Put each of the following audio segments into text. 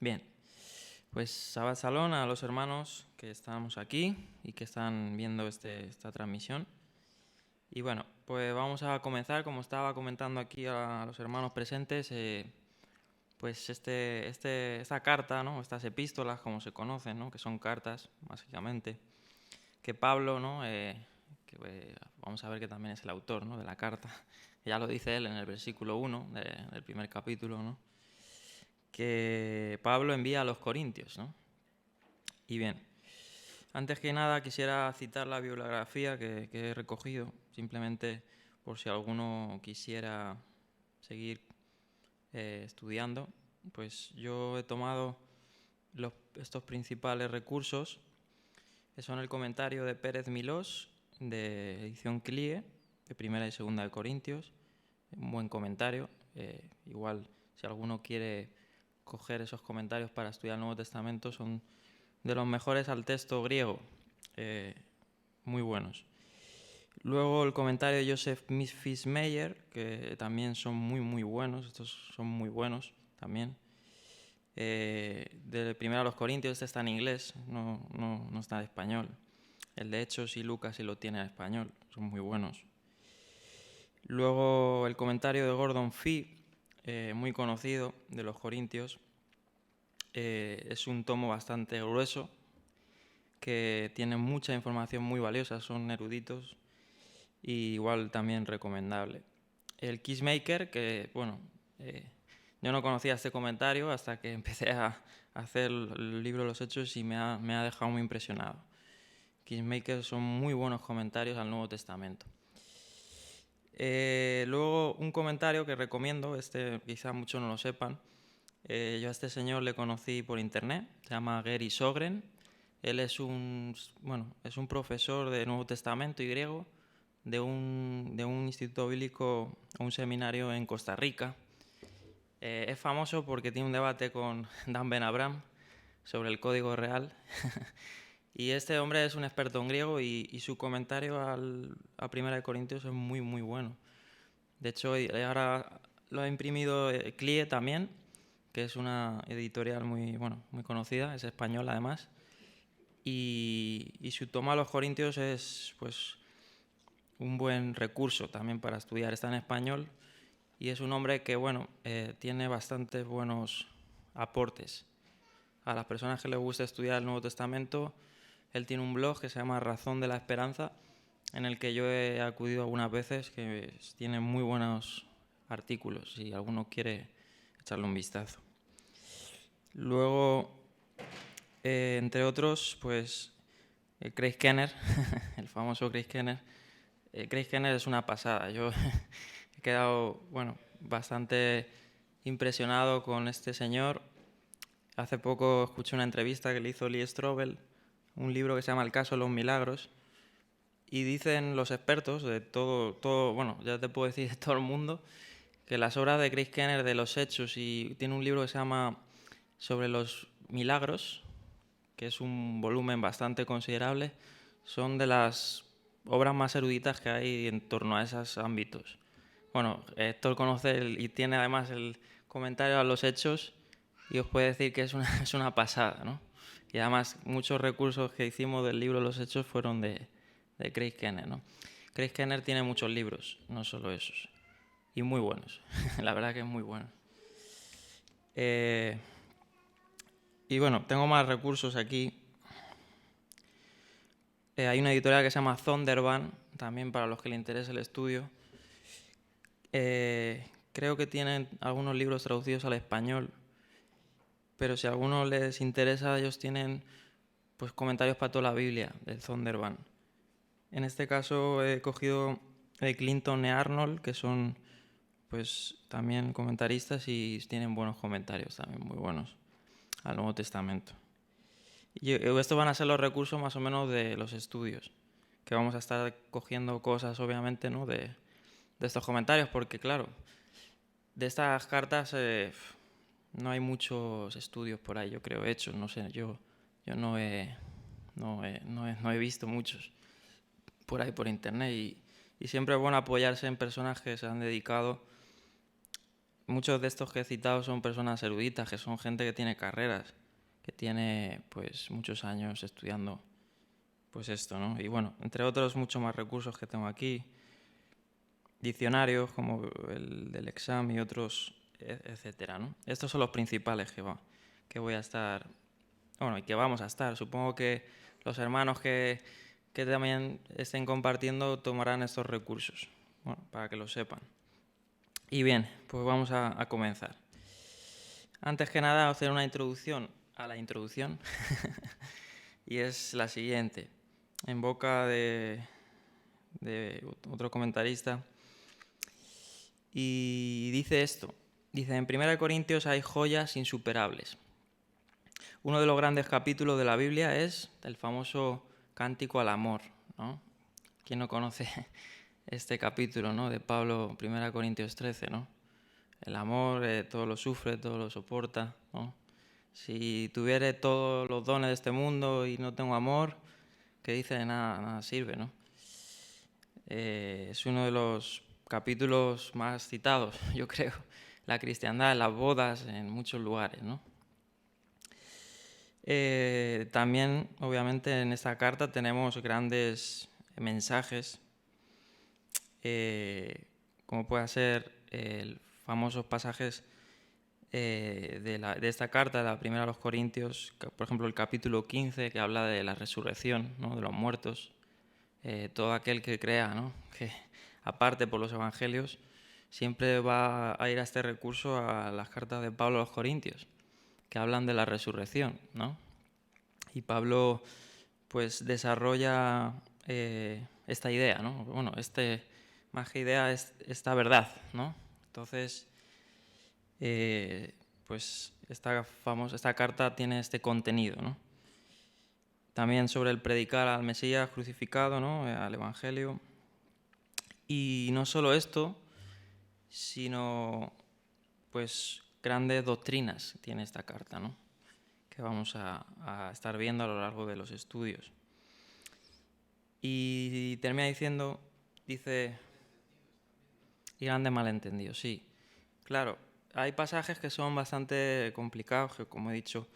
Bien, pues Shabbat Shalom a los hermanos que estamos aquí y que están viendo esta transmisión. Y bueno, pues vamos a comenzar, como estaba comentando aquí a los hermanos presentes, pues esta carta, ¿no? Estas epístolas, como se conocen, ¿no? Que son cartas, básicamente, que Pablo, ¿no? Vamos a ver que también es el autor, ¿no? De la carta. Ya lo dice él en el versículo 1 del primer capítulo, ¿no? Que Pablo envía a los corintios, ¿no? Y bien, antes que nada quisiera citar la bibliografía que he recogido, simplemente por si alguno quisiera seguir estudiando. Pues yo he tomado estos principales recursos, que son el comentario de Pérez Milós, de edición CLIE, de Primera y Segunda de Corintios, un buen comentario. Igual, si alguno quiere coger esos comentarios para estudiar el Nuevo Testamento, son de los mejores al texto griego, muy buenos. Luego el comentario de Joseph Fitzmayer, que también son muy buenos, estos son muy buenos también. De primero a los Corintios, este está en inglés, no está en español. El de Hechos y Lucas sí lo tiene en español, son muy buenos. Luego el comentario de Gordon Fee, muy conocido, de los Corintios. Es un tomo bastante grueso, que tiene mucha información muy valiosa, son eruditos y igual también recomendable. El Kissmaker, que bueno, yo no conocía este comentario hasta que empecé a hacer el libro de los Hechos y me ha dejado muy impresionado. Kissmaker son muy buenos comentarios al Nuevo Testamento. Luego un comentario que recomiendo, quizá muchos no lo sepan. Yo a este señor le conocí por internet, se llama Gary Sogren. Él es un profesor de Nuevo Testamento y griego de un instituto bíblico, un seminario en Costa Rica. Es famoso porque tiene un debate con Dan Ben Abraham sobre el código real. Y este hombre es un experto en griego y su comentario a Primera de Corintios es muy bueno. De hecho, ahora lo ha imprimido CLIE también, que es una editorial muy conocida, es española además. Y su toma a los Corintios es pues un buen recurso también para estudiar. Está en español y es un hombre que tiene bastantes buenos aportes. A las personas que les gusta estudiar el Nuevo Testamento, él tiene un blog que se llama Razón de la Esperanza, en el que yo he acudido algunas veces, que tiene muy buenos artículos, si alguno quiere echarle un vistazo. Luego, entre otros, pues Craig Kenner, el famoso Craig Kenner. Craig Kenner es una pasada. Yo he quedado bastante impresionado con este señor. Hace poco escuché una entrevista que le hizo Lee Strobel, un libro que se llama El caso de los milagros, y dicen los expertos de todo, ya te puedo decir de todo el mundo, que las obras de Craig Kenner de los Hechos, y tiene un libro que se llama Sobre los milagros, que es un volumen bastante considerable, son de las obras más eruditas que hay en torno a esos ámbitos. Bueno, Héctor conoce y tiene además el comentario a los Hechos y os puede decir que es una pasada, ¿no? Y además muchos recursos que hicimos del libro Los Hechos fueron de Craig Kenner, ¿no? Craig Kenner tiene muchos libros, no solo esos, y muy buenos, la verdad que es muy bueno. Y bueno, tengo más recursos aquí. Hay una editorial que se llama Zondervan, también para los que les interese el estudio. Creo que tienen algunos libros traducidos al español, pero si a alguno les interesa, ellos tienen pues comentarios para toda la Biblia del Zondervan. En este caso he cogido de Clinton y Arnold, que son pues también comentaristas y tienen buenos comentarios también, muy buenos, al Nuevo Testamento. Y estos van a ser los recursos más o menos de los estudios, que vamos a estar cogiendo cosas obviamente, ¿no? de estos comentarios, porque claro, de estas cartas no hay muchos estudios por ahí, yo creo, hechos, no sé, yo no he visto muchos por ahí por internet y siempre es bueno apoyarse en personas que se han dedicado muchos de estos que he citado son personas eruditas, que son gente que tiene carreras, que tiene pues muchos años estudiando pues esto, ¿no? Y bueno, entre otros muchos más recursos que tengo aquí, diccionarios como el del examen y otros, etcétera, ¿no? Estos son los principales que voy a estar, bueno, y que vamos a estar. Supongo que los hermanos que también estén compartiendo tomarán estos recursos, bueno, para que lo sepan. Y bien, pues vamos a comenzar. Antes que nada, hacer una introducción a la introducción y es la siguiente. En boca de otro comentarista, y dice esto. Dice, en 1 Corintios hay joyas insuperables. Uno de los grandes capítulos de la Biblia es el famoso Cántico al Amor, ¿no? ¿Quién no conoce este capítulo, ¿no? De Pablo, 1 Corintios 13, ¿no? El amor todo lo sufre, todo lo soporta, ¿no? Si tuviere todos los dones de este mundo y no tengo amor, que dice, nada sirve, ¿no? Es uno de los capítulos más citados, yo creo, la cristiandad, en las bodas, en muchos lugares, ¿no? También, obviamente, en esta carta tenemos grandes mensajes, como pueden ser famosos pasajes de esta carta, de la primera a los Corintios, por ejemplo, el capítulo 15, que habla de la resurrección, ¿no? De los muertos. Todo aquel que crea, ¿no? Que aparte por los evangelios, siempre va a ir a este recurso a las cartas de Pablo a los Corintios, que hablan de la resurrección, ¿no? Y Pablo pues desarrolla esta idea, ¿no? Bueno, más que idea es esta verdad, ¿no? Entonces, pues esta carta tiene este contenido, ¿no? También sobre el predicar al Mesías crucificado, ¿no? Al Evangelio. Y no solo esto, sino pues grandes doctrinas tiene esta carta, ¿no? Que vamos a estar viendo a lo largo de los estudios. Y termina diciendo, dice, y grandes malentendidos, sí. Claro, hay pasajes que son bastante complicados, que como he dicho,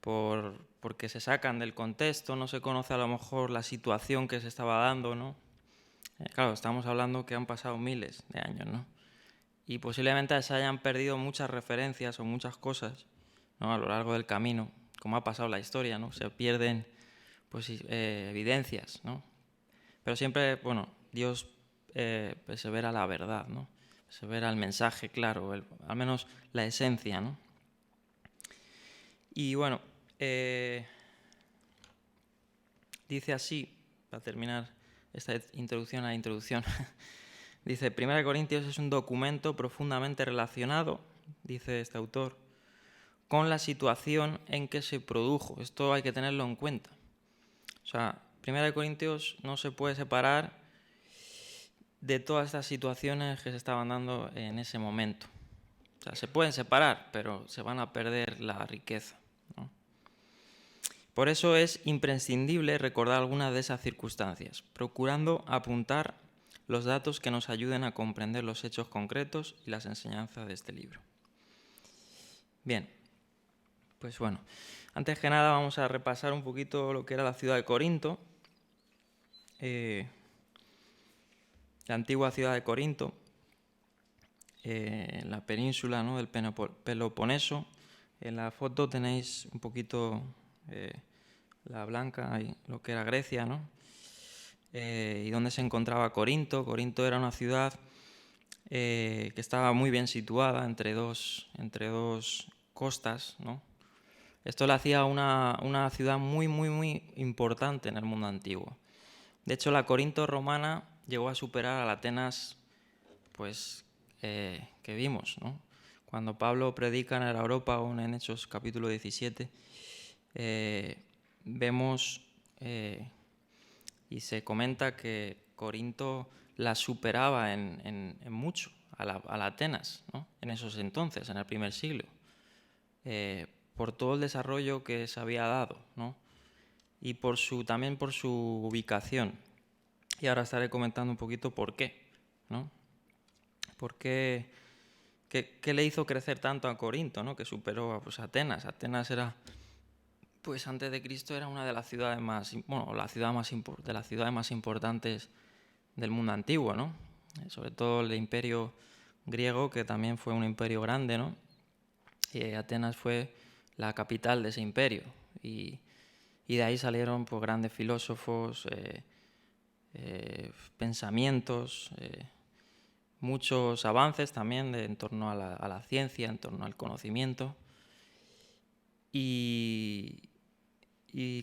porque se sacan del contexto, no se conoce a lo mejor la situación que se estaba dando, ¿no? Claro, estamos hablando que han pasado miles de años, ¿no? Y posiblemente se hayan perdido muchas referencias o muchas cosas, ¿no? A lo largo del camino, como ha pasado la historia, ¿no? Se pierden pues, evidencias, ¿no? Pero siempre, bueno, Dios persevera la verdad, ¿no? Persevera el mensaje claro, al menos la esencia, ¿no? Y bueno, dice así, para terminar esta introducción a la introducción, dice, 1 Corintios es un documento profundamente relacionado, dice este autor, con la situación en que se produjo. Esto hay que tenerlo en cuenta. O sea, 1 Corintios no se puede separar de todas estas situaciones que se estaban dando en ese momento. O sea, se pueden separar, pero se van a perder la riqueza, ¿no? Por eso es imprescindible recordar algunas de esas circunstancias, procurando apuntar los datos que nos ayuden a comprender los hechos concretos y las enseñanzas de este libro. Bien, pues bueno, antes que nada vamos a repasar un poquito lo que era la ciudad de Corinto, la antigua ciudad de Corinto, en la península, ¿no? Del Peloponeso. En la foto tenéis un poquito la blanca, ahí, lo que era Grecia, ¿no? Y dónde se encontraba Corinto. Corinto era una ciudad que estaba muy bien situada entre dos costas, ¿no? Esto la hacía una ciudad muy, muy, muy importante en el mundo antiguo. De hecho, la Corinto romana llegó a superar a la Atenas, pues, que vimos, ¿no? Cuando Pablo predica en la Europa, aún en Hechos capítulo 17, vemos y se comenta que Corinto la superaba en mucho a la Atenas, ¿no? En esos entonces, en el primer siglo, por todo el desarrollo que se había dado, ¿no? Y también por su ubicación. Y ahora estaré comentando un poquito por qué, ¿no? ¿Por qué ¿Qué le hizo crecer tanto a Corinto, ¿no? Que superó pues, a Atenas? Atenas era, pues antes de Cristo era una de las ciudades más, bueno, de las ciudades más importantes del mundo antiguo, ¿no? Sobre todo el imperio griego, que también fue un imperio grande, ¿no? Y Atenas fue la capital de ese imperio. Y de ahí salieron pues, grandes filósofos, pensamientos, muchos avances también en torno a la ciencia, en torno al conocimiento. Y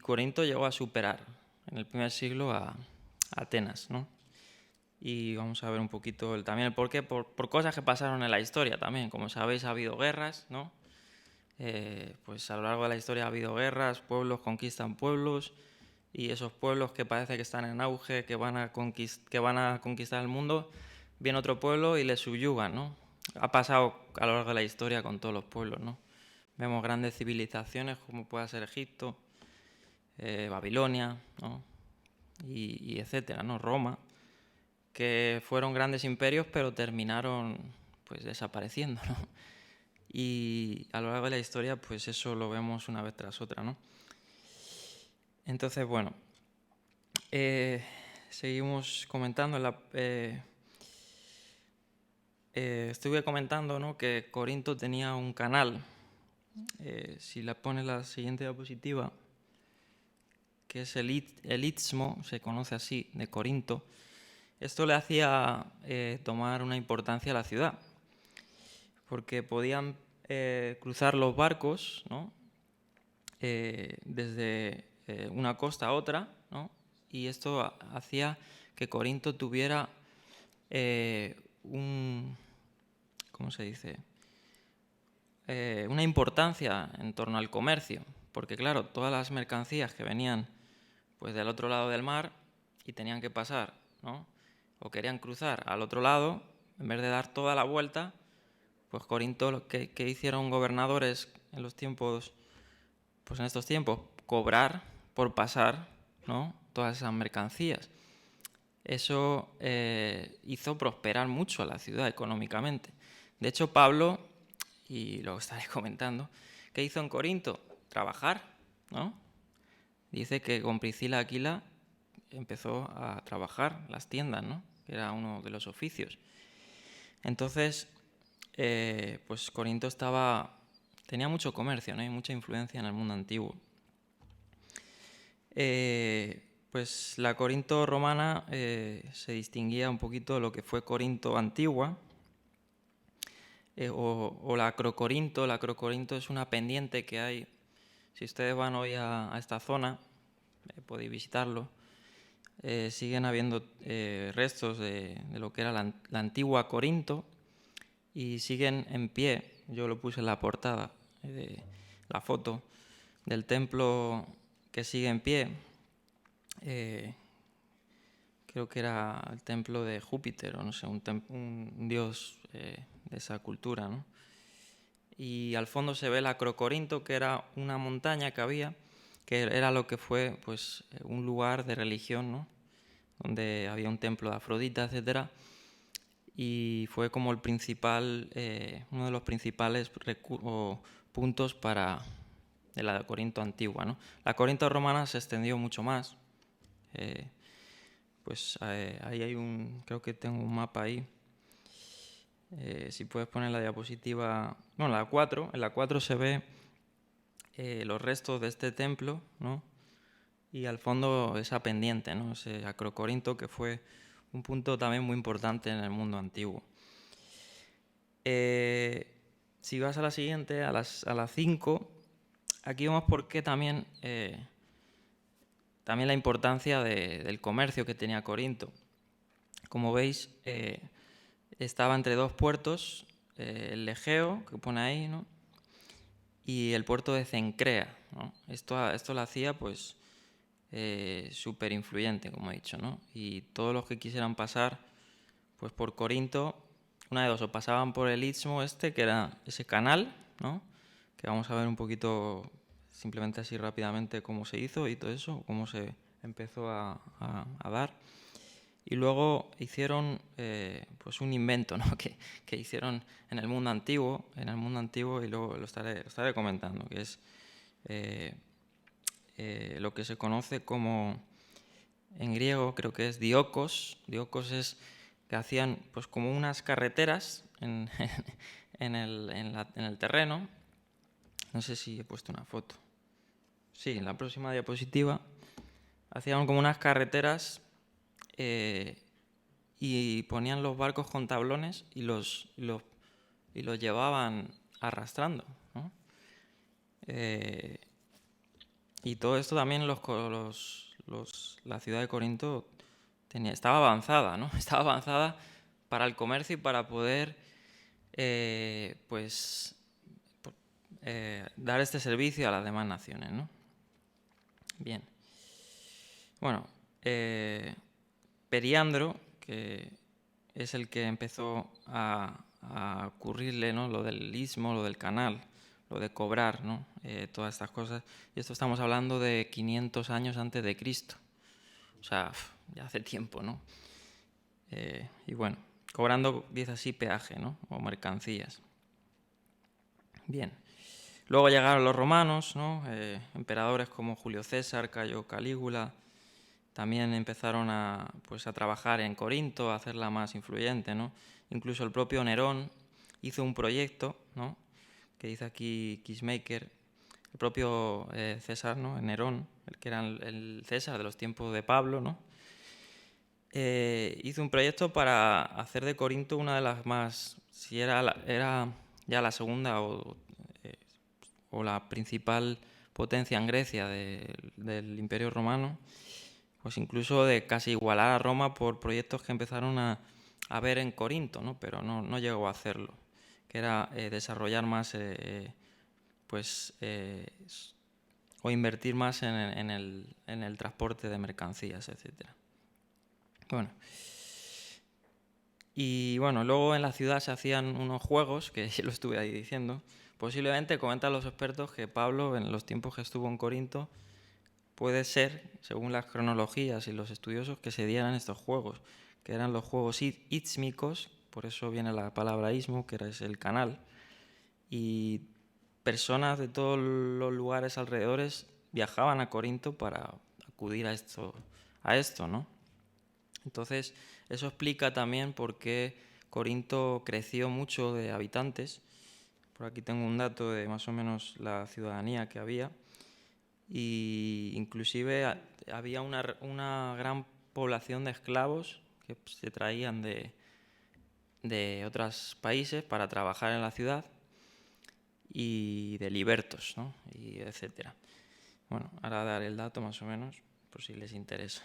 Corinto llegó a superar en el primer siglo a Atenas, ¿no? Y vamos a ver un poquito también el porqué, por cosas que pasaron en la historia también. Como sabéis, ha habido guerras, ¿no? Pues a lo largo de la historia ha habido guerras, pueblos conquistan pueblos, y esos pueblos que parece que están en auge, que van a conquistar el mundo, viene otro pueblo y les subyugan, ¿no? Ha pasado a lo largo de la historia con todos los pueblos, ¿no? Vemos grandes civilizaciones como pueda ser Egipto, Babilonia, ¿no? y etcétera, ¿no? Roma, que fueron grandes imperios pero terminaron pues desapareciendo, ¿no? Y a lo largo de la historia pues eso lo vemos una vez tras otra, ¿no? Entonces, bueno, seguimos comentando. Estuve comentando, ¿no?, que Corinto tenía un canal. Si la pones la siguiente diapositiva, que es el Istmo, se conoce así, de Corinto. Esto le hacía tomar una importancia a la ciudad, porque podían cruzar los barcos, ¿no?, desde una costa a otra, ¿no? Y esto hacía que Corinto tuviera ¿cómo se dice? Una importancia en torno al comercio, porque claro, todas las mercancías que venían pues del otro lado del mar y tenían que pasar, ¿no?, o querían cruzar al otro lado, en vez de dar toda la vuelta, pues Corinto, que hicieron gobernadores en los tiempos, pues en estos tiempos, cobrar por pasar, ¿no?, todas esas mercancías. Eso hizo prosperar mucho a la ciudad económicamente. De hecho, Pablo, y lo estaré comentando, ¿qué hizo en Corinto? Trabajar, ¿no? Dice que con Priscila Aquila empezó a trabajar las tiendas, ¿no?, que era uno de los oficios. Entonces, pues Corinto tenía mucho comercio, ¿no?, y mucha influencia en el mundo antiguo. Pues la Corinto romana se distinguía un poquito de lo que fue Corinto antigua, o la Acrocorinto. La Acrocorinto es una pendiente que hay. Si ustedes van hoy a esta zona, podéis visitarlo. Siguen habiendo restos de lo que era la antigua Corinto y siguen en pie. Yo lo puse en la portada de la foto del templo que sigue en pie. Creo que era el templo de Júpiter, o no sé, un dios de esa cultura, ¿no? Y al fondo se ve el Acrocorinto, que era una montaña que había, que era lo que fue pues un lugar de religión, ¿no?, donde había un templo de Afrodita, etcétera, y fue como uno de los principales puntos de la Corinto antigua, ¿no? La Corinto romana se extendió mucho más. Pues ahí creo que tengo un mapa ahí. Si puedes poner la diapositiva, no, la 4, en la 4 se ve los restos de este templo, ¿no?, y al fondo esa pendiente, ¿no?, ese Acrocorinto, que fue un punto también muy importante en el mundo antiguo. Si vas a la siguiente, a las 5, aquí vemos por qué también la importancia del comercio que tenía Corinto. Como veis, estaba entre dos puertos, el Egeo, que pone ahí, ¿no?, y el puerto de Cencrea, ¿no? Esto lo hacía pues súper influyente, como he dicho, ¿no? Y todos los que quisieran pasar pues por Corinto, una de dos, o pasaban por el Istmo que era ese canal, ¿no?, que vamos a ver un poquito simplemente así rápidamente cómo se hizo y todo eso, cómo se empezó a dar. y luego hicieron pues un invento, ¿no? que hicieron en el mundo antiguo, y luego lo estaré comentando, que es lo que se conoce como, en griego creo que es diokos. Diokos es que hacían pues como unas carreteras en, en el terreno. No sé si he puesto una foto. Sí, en la próxima diapositiva. Hacían como unas carreteras y ponían los barcos con tablones y los llevaban arrastrando, ¿no? Y todo esto también la ciudad de Corinto estaba avanzada, ¿no? Estaba avanzada para el comercio y para poder dar este servicio a las demás naciones, ¿no? Bien. Bueno, Periandro, que es el que empezó a ocurrirle, ¿no? Lo del istmo, lo del canal, lo de cobrar, ¿no? Todas estas cosas. Y esto estamos hablando de 500 años antes de Cristo. O sea, ya hace tiempo, ¿no? Y bueno, cobrando, dice así, peaje, ¿no? O mercancías. Bien. Luego llegaron los romanos, ¿no? Emperadores como Julio César, Cayo Calígula, también empezaron a trabajar en Corinto, a hacerla más influyente, ¿no? Incluso el propio Nerón hizo un proyecto, ¿no? Que dice aquí Kissmaker, el propio César, ¿no? Nerón, el que era el César de los tiempos de Pablo, ¿no? Hizo un proyecto para hacer de Corinto una de las más, si era ya la segunda o la principal potencia en Grecia del Imperio Romano, pues incluso de casi igualar a Roma por proyectos que empezaron a ver en Corinto, ¿no? Pero no llegó a hacerlo, que era desarrollar más, o invertir más en el transporte de mercancías, etcétera. Bueno, y bueno, luego en la ciudad se hacían unos juegos, que lo estuve ahí diciendo. Posiblemente comentan los expertos que Pablo, en los tiempos que estuvo en Corinto, puede ser, según las cronologías y los estudiosos, que se dieran estos juegos, que eran los juegos ístmicos, por eso viene la palabra istmo, que era el canal, y personas de todos los lugares alrededores viajaban a Corinto para acudir a esto, ¿no? Entonces, eso explica también por qué Corinto creció mucho de habitantes. Por aquí tengo un dato de más o menos la ciudadanía que había. Y inclusive había una gran población de esclavos que se traían de otros países para trabajar en la ciudad, y de libertos, ¿no? Y etcétera. Bueno, ahora daré el dato más o menos, por si les interesa.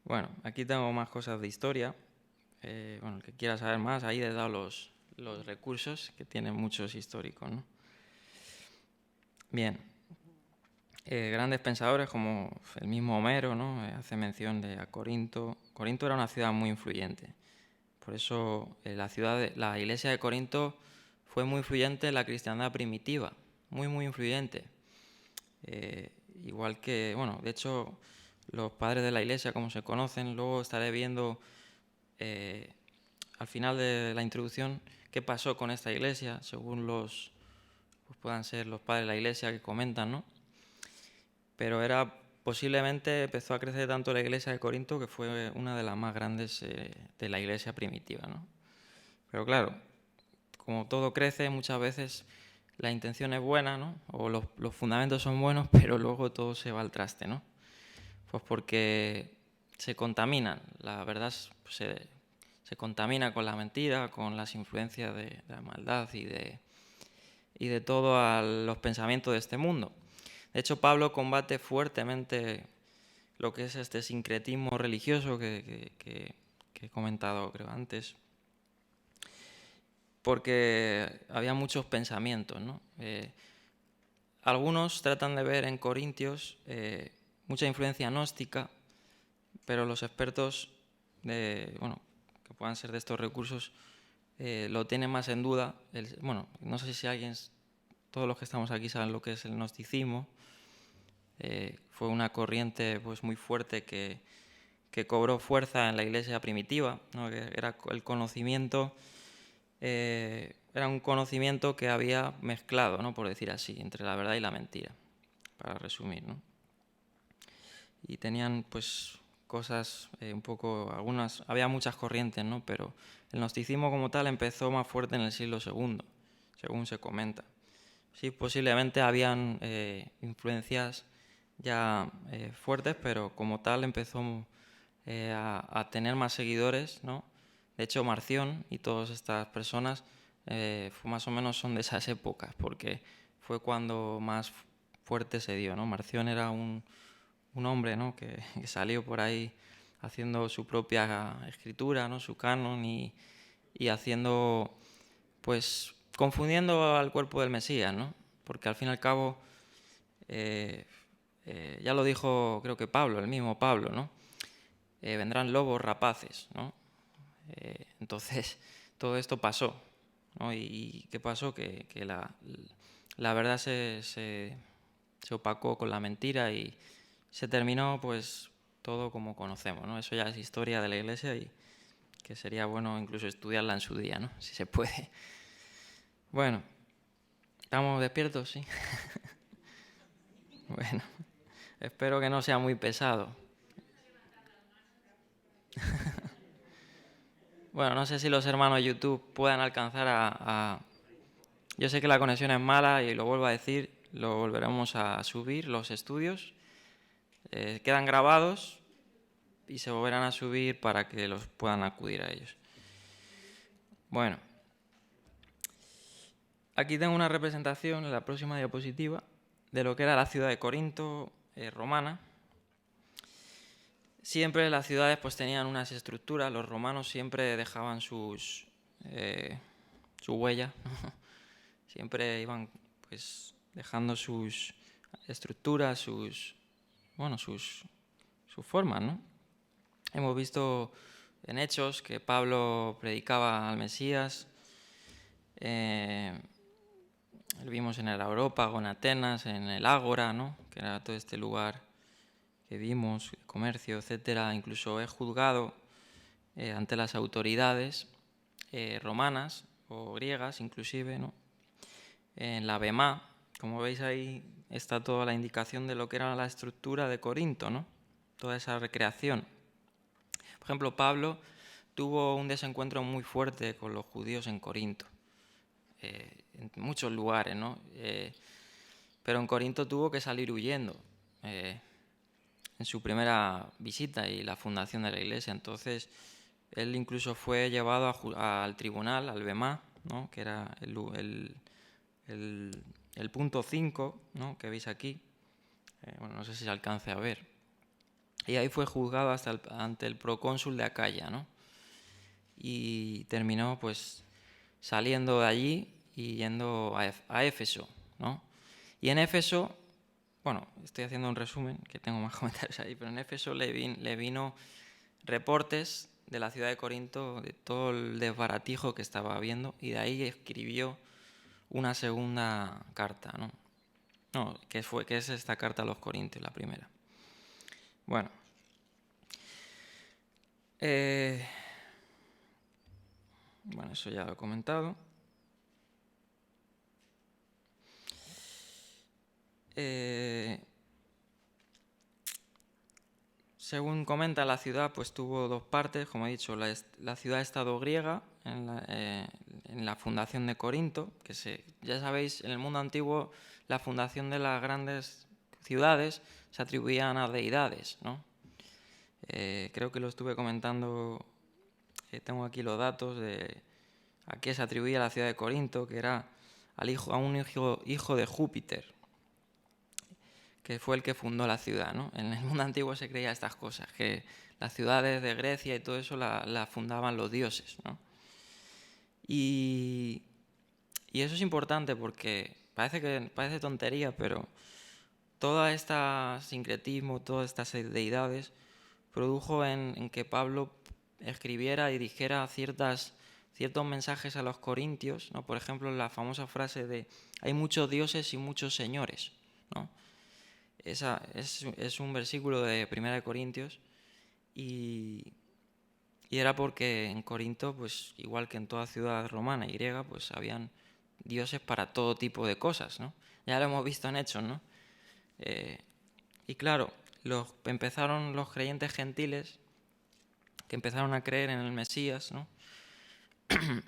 Bueno, aquí tengo más cosas de historia. Bueno, el que quiera saber más, ahí he dado los recursos, que tienen muchos históricos, ¿no? Bien. Grandes pensadores como el mismo Homero, ¿no? Hace mención de Corinto. Corinto era una ciudad muy influyente. Por eso la iglesia de Corinto fue muy influyente en la cristiandad primitiva, muy, muy influyente. Igual que, bueno, de hecho, los padres de la iglesia, como se conocen, luego estaré viendo al final de la introducción qué pasó con esta iglesia, según puedan ser los padres de la iglesia que comentan, ¿no? Pero posiblemente empezó a crecer tanto la iglesia de Corinto que fue una de las más grandes de la iglesia primitiva, ¿no? Pero claro, como todo crece, muchas veces la intención es buena, ¿no? O los fundamentos son buenos, pero luego todo se va al traste, ¿no? Pues porque se contaminan, la verdad se contamina con la mentira, con las influencias de la maldad y de todos los pensamientos de este mundo. De hecho, Pablo combate fuertemente lo que es este sincretismo religioso que he comentado, creo, antes, porque había muchos pensamientos, ¿no? Algunos tratan de ver en Corintios mucha influencia gnóstica, pero los expertos que puedan ser de estos recursos lo tienen más en duda. No sé si todos los que estamos aquí saben lo que es el gnosticismo. Fue una corriente pues muy fuerte que que cobró fuerza en la iglesia primitiva, ¿no? Que era el conocimiento, era un conocimiento que había mezclado, ¿no? Por decir así, entre la verdad y la mentira, para resumir, ¿no? Y tenían pues cosas un poco, algunas, había muchas corrientes, ¿no? Pero el gnosticismo como tal empezó más fuerte en el siglo II, según se comenta. Sí, posiblemente habían influencias ya fuertes, pero como tal empezó a tener más seguidores, ¿no? De hecho, Marción y todas estas personas más o menos son de esas épocas, porque fue cuando más fuerte se dio, ¿no? Marción era un hombre, ¿no? que salió por ahí haciendo su propia escritura, ¿no? Su canon y haciendo, pues, confundiendo al cuerpo del Mesías, ¿no? Porque al fin y al cabo, ya lo dijo creo que Pablo, el mismo Pablo, ¿no? Vendrán lobos rapaces, ¿no? Entonces, todo esto pasó, ¿no? ¿Y qué pasó? Que la verdad se opacó con la mentira y se terminó, pues, todo como conocemos, ¿no? Eso ya es historia de la Iglesia y que sería bueno incluso estudiarla en su día, ¿no? Si se puede. Bueno, ¿estamos despiertos? Sí. Bueno, espero que no sea muy pesado. Bueno, no sé si los hermanos de YouTube puedan alcanzar Yo sé que la conexión es mala y lo vuelvo a decir, lo volveremos a subir, los estudios. Quedan grabados y se volverán a subir para que los puedan acudir a ellos. Bueno, aquí tengo una representación en la próxima diapositiva de lo que era la ciudad de Corinto romana. Siempre las ciudades pues tenían unas estructuras, los romanos siempre dejaban su huella, ¿no? Siempre iban pues dejando sus estructuras, sus formas, ¿no? Hemos visto en Hechos que Pablo predicaba al Mesías. Lo vimos en el Areópago, en Atenas, en el Ágora, ¿no? Que era todo este lugar que vimos, comercio, etcétera. Incluso es juzgado ante las autoridades romanas o griegas, inclusive, ¿no? En la Bemá, como veis ahí, está toda la indicación de lo que era la estructura de Corinto, ¿no? Toda esa recreación. Por ejemplo, Pablo tuvo un desencuentro muy fuerte con los judíos en Corinto, en muchos lugares, ¿no? Pero en Corinto tuvo que salir huyendo en su primera visita y la fundación de la iglesia. Entonces, él incluso fue llevado al tribunal, al Bemá, ¿no? Que era el punto 5, ¿no? Que veis aquí. Bueno, no sé si se alcance a ver. Y ahí fue juzgado ante el procónsul de Acaya, ¿no? Y terminó pues saliendo de allí y yendo a Éfeso, ¿no? Y en Éfeso, bueno, estoy haciendo un resumen, que tengo más comentarios ahí, pero en Éfeso le vino reportes de la ciudad de Corinto, de todo el desbaratijo que estaba habiendo, y de ahí escribió una segunda carta, ¿no? No, que es esta carta a los Corintios, la primera. Bueno. Bueno, eso ya lo he comentado. Según comenta, la ciudad pues tuvo dos partes, como he dicho, la ciudad-estado griega en la fundación de Corinto, ya sabéis, en el mundo antiguo la fundación de las grandes ciudades se atribuían a deidades, ¿no? Creo que lo estuve comentando, tengo aquí los datos de a qué se atribuía la ciudad de Corinto, que era a un hijo de Júpiter, que fue el que fundó la ciudad, ¿no? En el mundo antiguo se creía estas cosas, que las ciudades de Grecia y todo eso la fundaban los dioses, ¿no? Y eso es importante porque parece tontería, pero todo este sincretismo, todas estas deidades, produjo en que Pablo escribiera y dijera ciertos mensajes a los corintios, ¿no? Por ejemplo, la famosa frase de hay muchos dioses y muchos señores, ¿no? Esa es un versículo de 1 de Corintios y, y era porque en Corinto, pues igual que en toda ciudad romana y griega, pues habían dioses para todo tipo de cosas, ¿no? Ya lo hemos visto en Hechos, ¿no? Y claro, empezaron los creyentes gentiles que empezaron a creer en el Mesías, ¿no?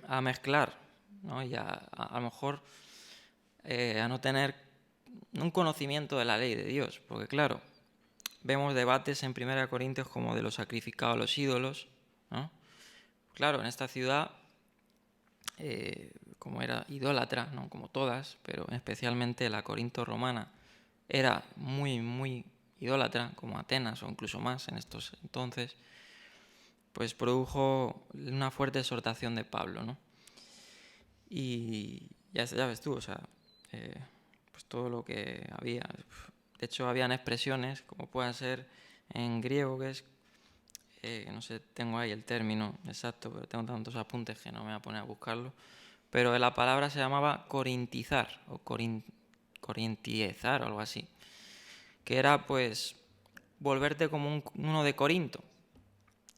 A mezclar, ¿no? Y a lo mejor a no tener un conocimiento de la ley de Dios, porque claro, vemos debates en 1 Corintios como de los sacrificados a los ídolos, ¿no? Claro, en esta ciudad, como era idólatra, ¿no? Como todas, pero especialmente la Corinto romana, era muy, muy idólatra, como Atenas o incluso más en estos entonces, pues produjo una fuerte exhortación de Pablo, ¿no? Y ya ves tú, o sea, pues todo lo que había. De hecho, habían expresiones, como pueden ser en griego, que es, no sé, tengo ahí el término exacto, pero tengo tantos apuntes que no me voy a poner a buscarlo. Pero la palabra se llamaba corintizar, o corintiezar, o algo así. Que era, pues, volverte como uno de Corinto.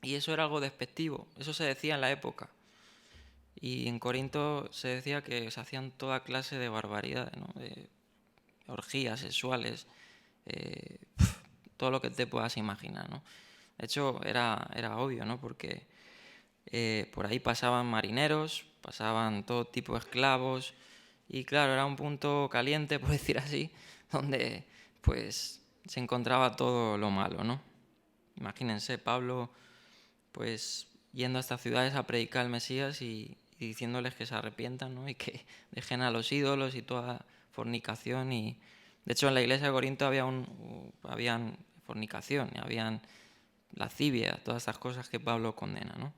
Y eso era algo despectivo, eso se decía en la época. Y en Corinto se decía que se hacían toda clase de barbaridades, ¿no? De orgías sexuales, eh, todo lo que te puedas imaginar, ¿no? De hecho, era obvio, ¿no? Porque por ahí pasaban marineros, pasaban todo tipo de esclavos, y claro, era un punto caliente, por decir así, donde pues se encontraba todo lo malo, ¿no? Imagínense, Pablo pues yendo a estas ciudades a predicar al Mesías y diciéndoles que se arrepientan, ¿no? Y que dejen a los ídolos y toda fornicación. Y de hecho en la iglesia de Corinto habían fornicación, habían lascivia, todas estas cosas que Pablo condena, ¿no?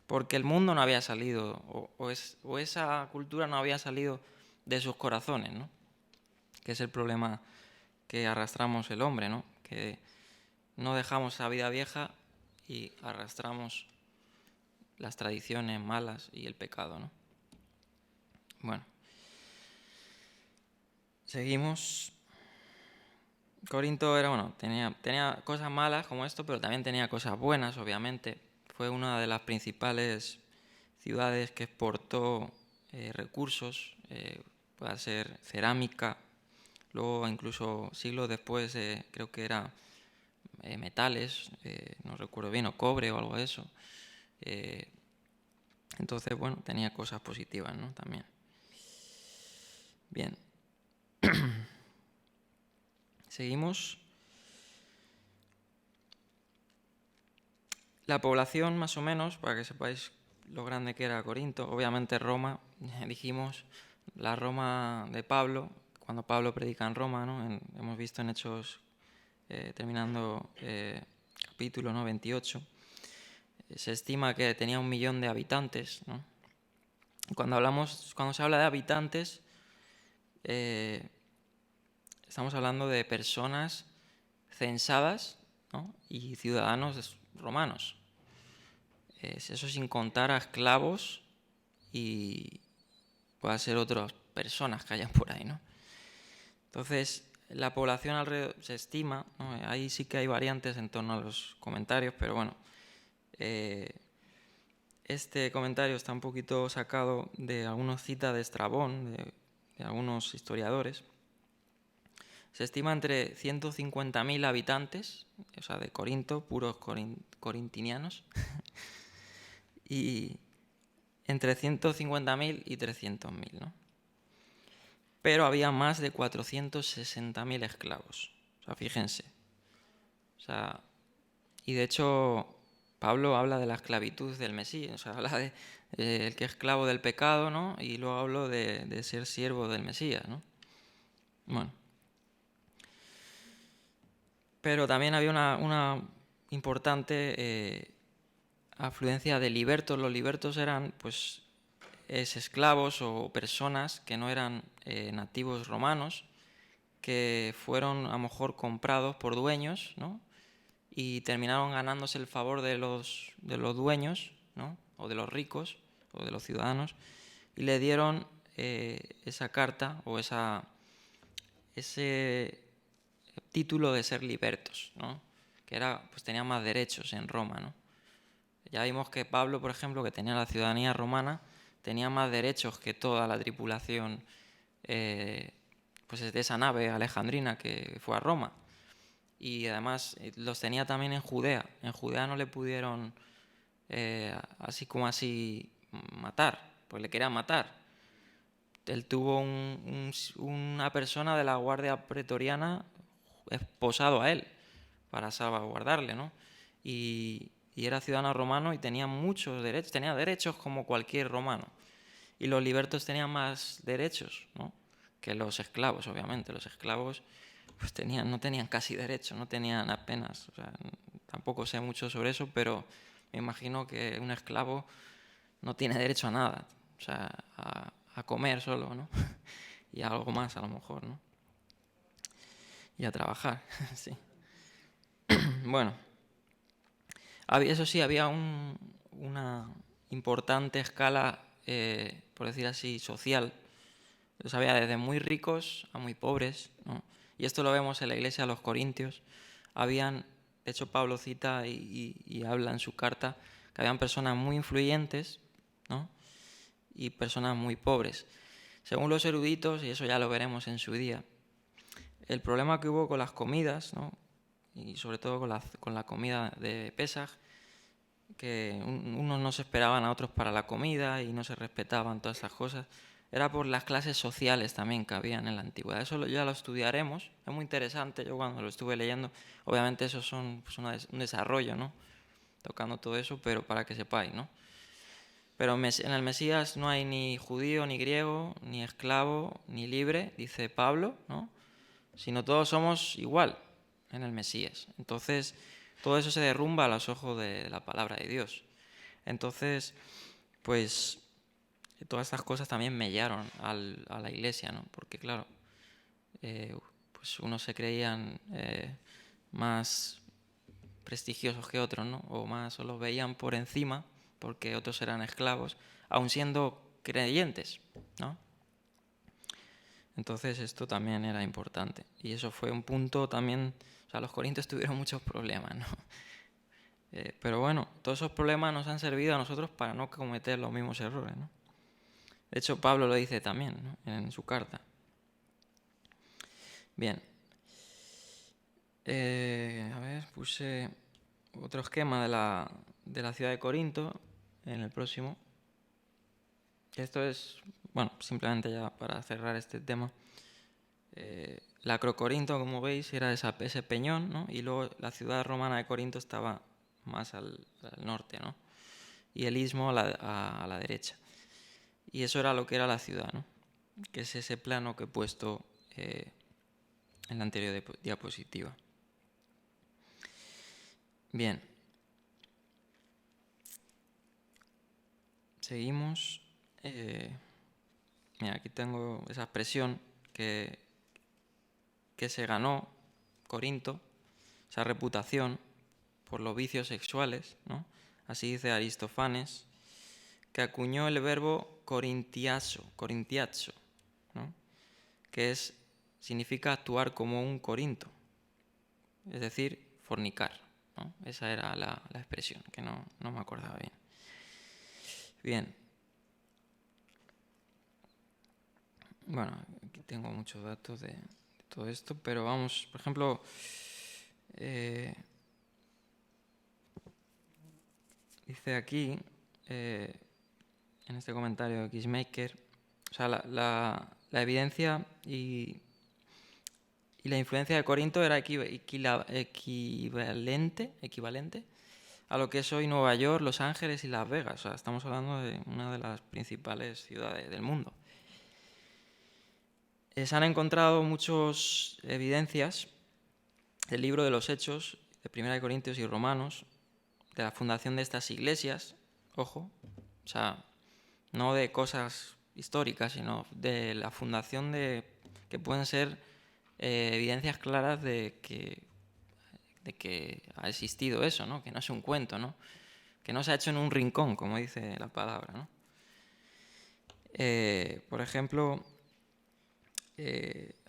Porque el mundo no había salido, o esa cultura no había salido de sus corazones, ¿no? Que es el problema que arrastramos el hombre, ¿no? Que no dejamos esa vida vieja y arrastramos las tradiciones malas y el pecado, ¿no? Bueno, seguimos. Corinto era, bueno, tenía cosas malas como esto, pero también tenía cosas buenas, obviamente. Fue una de las principales ciudades que exportó recursos, puede ser cerámica, luego incluso siglos después creo que era metales, no recuerdo bien, o cobre o algo de eso. Eh, entonces, bueno, tenía cosas positivas, ¿no? También. Bien. Seguimos. La población, más o menos, para que sepáis lo grande que era Corinto, obviamente Roma, dijimos, la Roma de Pablo, cuando Pablo predica en Roma, ¿no? Hemos visto en Hechos, terminando capítulo, ¿no? 28, se estima que tenía 1 millón de habitantes, ¿no? Cuando se habla de habitantes, estamos hablando de personas censadas, ¿no? Y ciudadanos romanos. Eso sin contar a esclavos y puede ser otras personas que hayan por ahí, ¿no? Entonces, la población alrededor se estima, ¿no? Ahí sí que hay variantes en torno a los comentarios, pero bueno, este comentario está un poquito sacado de algunas citas de Estrabón, de algunos historiadores. Se estima entre 150.000 habitantes, o sea, de Corinto, puros corintinianos, y entre 150.000 y 300.000, ¿no? Pero había más de 460.000 esclavos. O sea, fíjense. O sea, y de hecho, Pablo habla de la esclavitud del Mesías, o sea, habla de el que es esclavo del pecado, ¿no? Y luego hablo de ser siervo del Mesías, ¿no? Bueno. Pero también había una importante afluencia de libertos. Los libertos eran, pues, esclavos o personas que no eran nativos romanos, que fueron a lo mejor comprados por dueños, ¿no? Y terminaron ganándose el favor de los dueños, ¿no? O de los ricos, o de los ciudadanos, y le dieron esa carta o ese título de ser libertos, ¿no? que era, pues tenía más derechos en Roma, ¿no? Ya vimos que Pablo, por ejemplo, que tenía la ciudadanía romana, tenía más derechos que toda la tripulación pues de esa nave alejandrina que fue a Roma. Y además los tenía también en Judea. En Judea no le pudieron así como así matar, pues le querían matar. Él tuvo una persona de la guardia pretoriana esposado a él para salvaguardarle, ¿no? Y era ciudadano romano y tenía muchos derechos, tenía derechos como cualquier romano. Y los libertos tenían más derechos, ¿no? Que los esclavos, obviamente. Los esclavos pues no tenían casi derechos, no tenían apenas. O sea, tampoco sé mucho sobre eso, pero me imagino que un esclavo no tiene derecho a nada. O sea, a comer solo, ¿no? Y a algo más a lo mejor, ¿no? Y a trabajar, sí. Bueno, eso sí, había una importante escala, por decir así, social. Los había desde muy ricos a muy pobres, ¿no? Y esto lo vemos en la iglesia de los Corintios. De hecho Pablo cita y habla en su carta que habían personas muy influyentes, ¿no? Y personas muy pobres. Según los eruditos, y eso ya lo veremos en su día, el problema que hubo con las comidas, ¿no? Y sobre todo con la comida de Pesaj, que unos no se esperaban a otros para la comida y no se respetaban todas esas cosas, era por las clases sociales también que habían en la antigüedad. Eso ya lo estudiaremos, es muy interesante, yo cuando lo estuve leyendo, obviamente eso son pues, un desarrollo, ¿no? Tocando todo eso, pero para que sepáis, ¿no? Pero en el Mesías no hay ni judío, ni griego, ni esclavo, ni libre, dice Pablo, ¿no? Sino todos somos igual en el Mesías. Entonces, todo eso se derrumba a los ojos de la palabra de Dios. Entonces, pues, todas estas cosas también mellaron a la iglesia, ¿no? Porque, claro, pues unos se creían más prestigiosos que otros, ¿no? O los veían por encima porque otros eran esclavos, aun siendo creyentes, ¿no? Entonces esto también era importante. Y eso fue un punto también, o sea, los corintios tuvieron muchos problemas, ¿no? Pero bueno, todos esos problemas nos han servido a nosotros para no cometer los mismos errores, ¿no? De hecho, Pablo lo dice también, ¿no? En su carta. Bien. A ver, puse otro esquema de la ciudad de Corinto en el próximo. Esto es, bueno, simplemente ya para cerrar este tema. La Acrocorinto, como veis, era ese peñón, ¿no? Y luego la ciudad romana de Corinto estaba más al norte, ¿no? Y el istmo a la derecha. Y eso era lo que era la ciudad, ¿no? Que es ese plano que he puesto en la anterior diapositiva. Bien. Seguimos. Mira, aquí tengo esa expresión que se ganó Corinto, esa reputación por los vicios sexuales, ¿no? Así dice Aristófanes, que acuñó el verbo corintiazo, ¿no? Que significa actuar como un corinto, es decir, fornicar, ¿no? Esa era la expresión, que no me acordaba bien. Bien. Bueno, aquí tengo muchos datos de todo esto, pero vamos, por ejemplo, dice aquí, en este comentario de Kissmaker, o sea, la evidencia y la influencia de Corinto era equivalente a lo que es hoy Nueva York, Los Ángeles y Las Vegas. O sea, estamos hablando de una de las principales ciudades del mundo. Se han encontrado muchas evidencias del libro de los Hechos, de Primera de Corintios y Romanos, de la fundación de estas iglesias, ojo, o sea, no de cosas históricas, sino de la fundación que pueden ser evidencias claras de que ha existido eso, ¿no? Que no es un cuento, ¿no? Que no se ha hecho en un rincón, como dice la palabra, ¿no? Por ejemplo,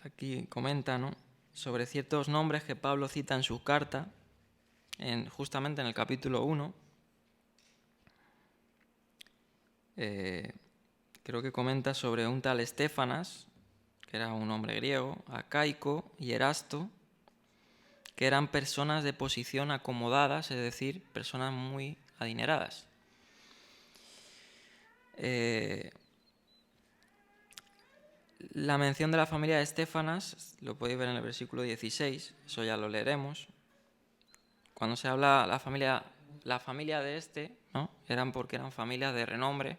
aquí comenta, ¿no? Sobre ciertos nombres que Pablo cita en su carta, justamente en el capítulo 1, creo que comenta sobre un tal Estéfanas, que era un hombre griego, Acaico y Erasto, que eran personas de posición acomodadas, es decir, personas muy adineradas. La mención de la familia de Estéfanas lo podéis ver en el versículo 16, eso ya lo leeremos. Cuando se habla la familia de este, ¿no? Eran porque eran familias de renombre.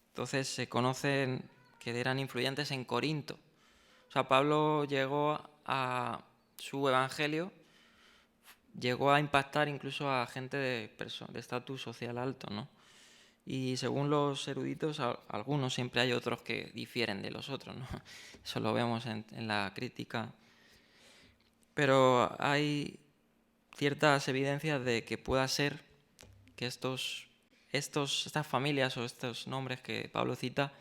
Entonces se conocen que eran influyentes en Corinto. O sea, Pablo llegó a su evangelio, llegó a impactar incluso a gente de estatus social alto, ¿no? Y según los eruditos, algunos, siempre hay otros que difieren de los otros, ¿no? Eso lo vemos en la crítica. Pero hay ciertas evidencias de que pueda ser que estas familias o estos nombres que Pablo cita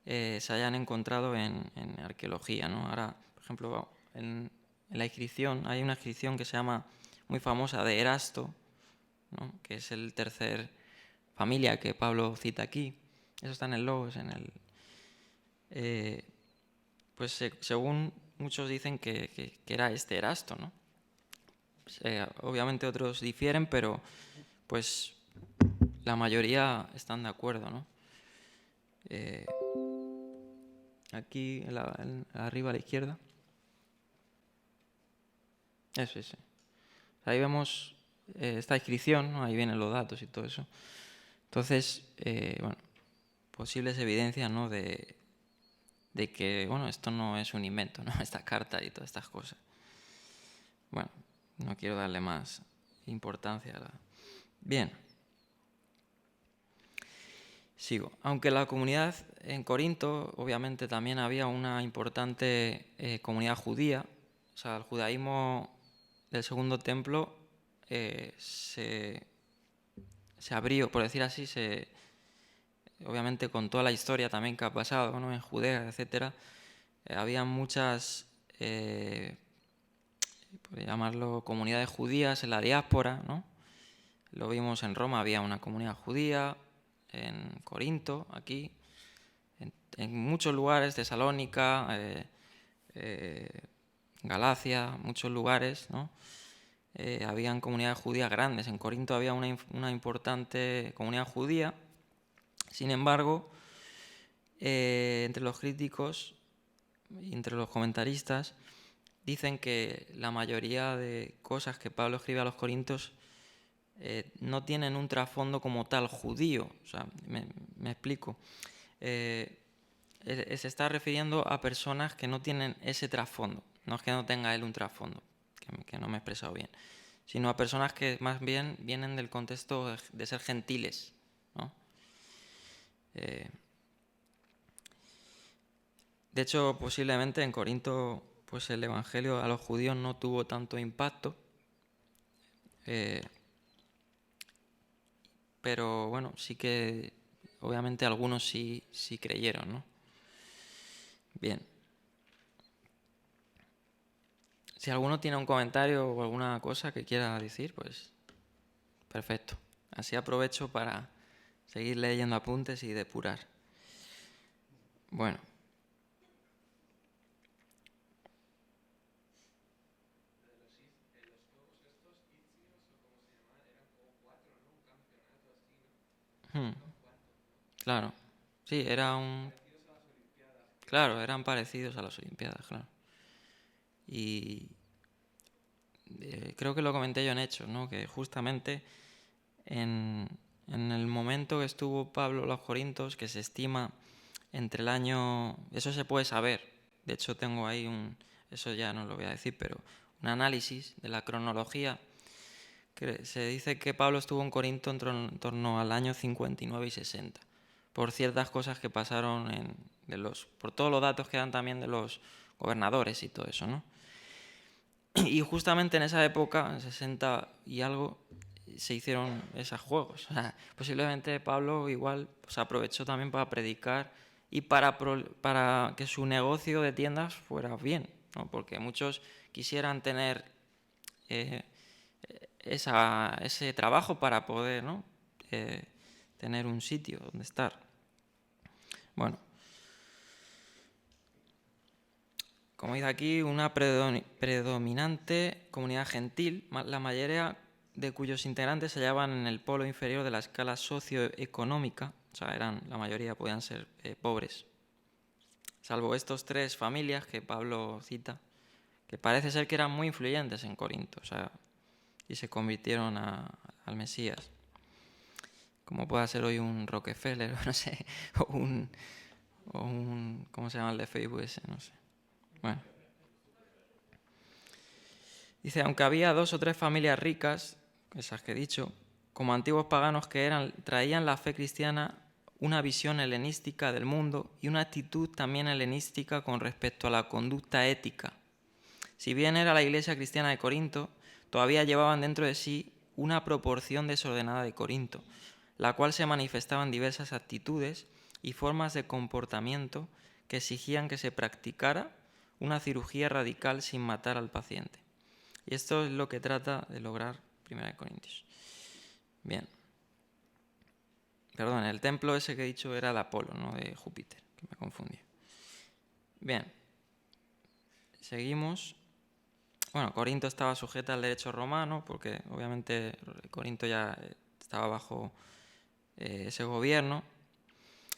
se hayan encontrado en arqueología, ¿no? Ahora, por ejemplo, en la inscripción, hay una inscripción que se llama, muy famosa, de Erasto, ¿no? Que es el tercer familia que Pablo cita aquí. Eso está en el Logos, pues según muchos dicen que era este Erasto, ¿no? Obviamente otros difieren, pero pues la mayoría están de acuerdo, ¿no? Aquí arriba a la izquierda. Eso es. Ahí vemos esta inscripción, ¿no? Ahí vienen los datos y todo eso. Entonces, bueno, posibles evidencias, ¿no? de que, bueno, esto no es un invento, ¿no? Esta carta y todas estas cosas. Bueno, no quiero darle más importancia. Bien. Sigo. Aunque la comunidad en Corinto, obviamente también había una importante comunidad judía. O sea, el judaísmo del Segundo Templo se abrió, por decir así, obviamente con toda la historia también que ha pasado, ¿no? En Judea, etc. Había muchas, por llamarlo, comunidades judías en la diáspora, ¿no? Lo vimos en Roma, había una comunidad judía, en Corinto, aquí, en muchos lugares, Tesalónica, Galacia, muchos lugares, ¿no? Habían comunidades judías grandes. En Corinto había una importante comunidad judía. Sin embargo, entre los críticos, entre los comentaristas, dicen que la mayoría de cosas que Pablo escribe a los corintios no tienen un trasfondo como tal judío. O sea, me explico. Se está refiriendo a personas que no tienen ese trasfondo. No es que no tenga él un trasfondo, que no me he expresado bien, sino a personas que más bien vienen del contexto de ser gentiles, ¿no? De hecho, posiblemente en Corinto pues el evangelio a los judíos no tuvo tanto impacto, pero bueno, sí que obviamente algunos sí creyeron, ¿no? Bien. Si alguno tiene un comentario o alguna cosa que quiera decir, pues perfecto. Así aprovecho para seguir leyendo apuntes y depurar. Bueno. Claro. Sí, Claro, eran parecidos a las Olimpiadas, claro. Y creo que lo comenté yo en Hechos, ¿no? Que justamente en el momento que estuvo Pablo en los Corintios, que se estima entre el año... Eso se puede saber. De hecho, tengo ahí eso ya no lo voy a decir, pero un análisis de la cronología. Que se dice que Pablo estuvo en Corinto en torno al año 59 y 60, por ciertas cosas que pasaron por todos los datos que dan también de los gobernadores y todo eso, ¿no? Y justamente en esa época, en 60 y algo, se hicieron esos juegos. O sea, posiblemente Pablo igual pues, aprovechó también para predicar y para que su negocio de tiendas fuera bien, ¿no? Porque muchos quisieran tener ese trabajo para poder, ¿no? Tener un sitio donde estar. Bueno, como dice aquí, una predominante comunidad gentil, la mayoría de cuyos integrantes se hallaban en el polo inferior de la escala socioeconómica, o sea, la mayoría podían ser pobres, salvo estos 3 familias que Pablo cita, que parece ser que eran muy influyentes en Corinto, o sea, y se convirtieron al Mesías, como pueda ser hoy un Rockefeller, no sé, o un ¿cómo se llama el de Facebook ese? No sé. Bueno. Dice, aunque había 2 o 3 familias ricas, esas que he dicho, como antiguos paganos que eran, traían la fe cristiana una visión helenística del mundo y una actitud también helenística con respecto a la conducta ética. Si bien era la iglesia cristiana de Corinto, todavía llevaban dentro de sí una proporción desordenada de Corinto, la cual se manifestaba en diversas actitudes y formas de comportamiento que exigían que se practicara una cirugía radical sin matar al paciente. Y esto es lo que trata de lograr 1 Corintios. Bien. Perdón, el templo ese que he dicho era de Apolo, no de Júpiter, que me confundí. Bien. Seguimos. Bueno, Corinto estaba sujeta al derecho romano, porque obviamente Corinto ya estaba bajo ese gobierno.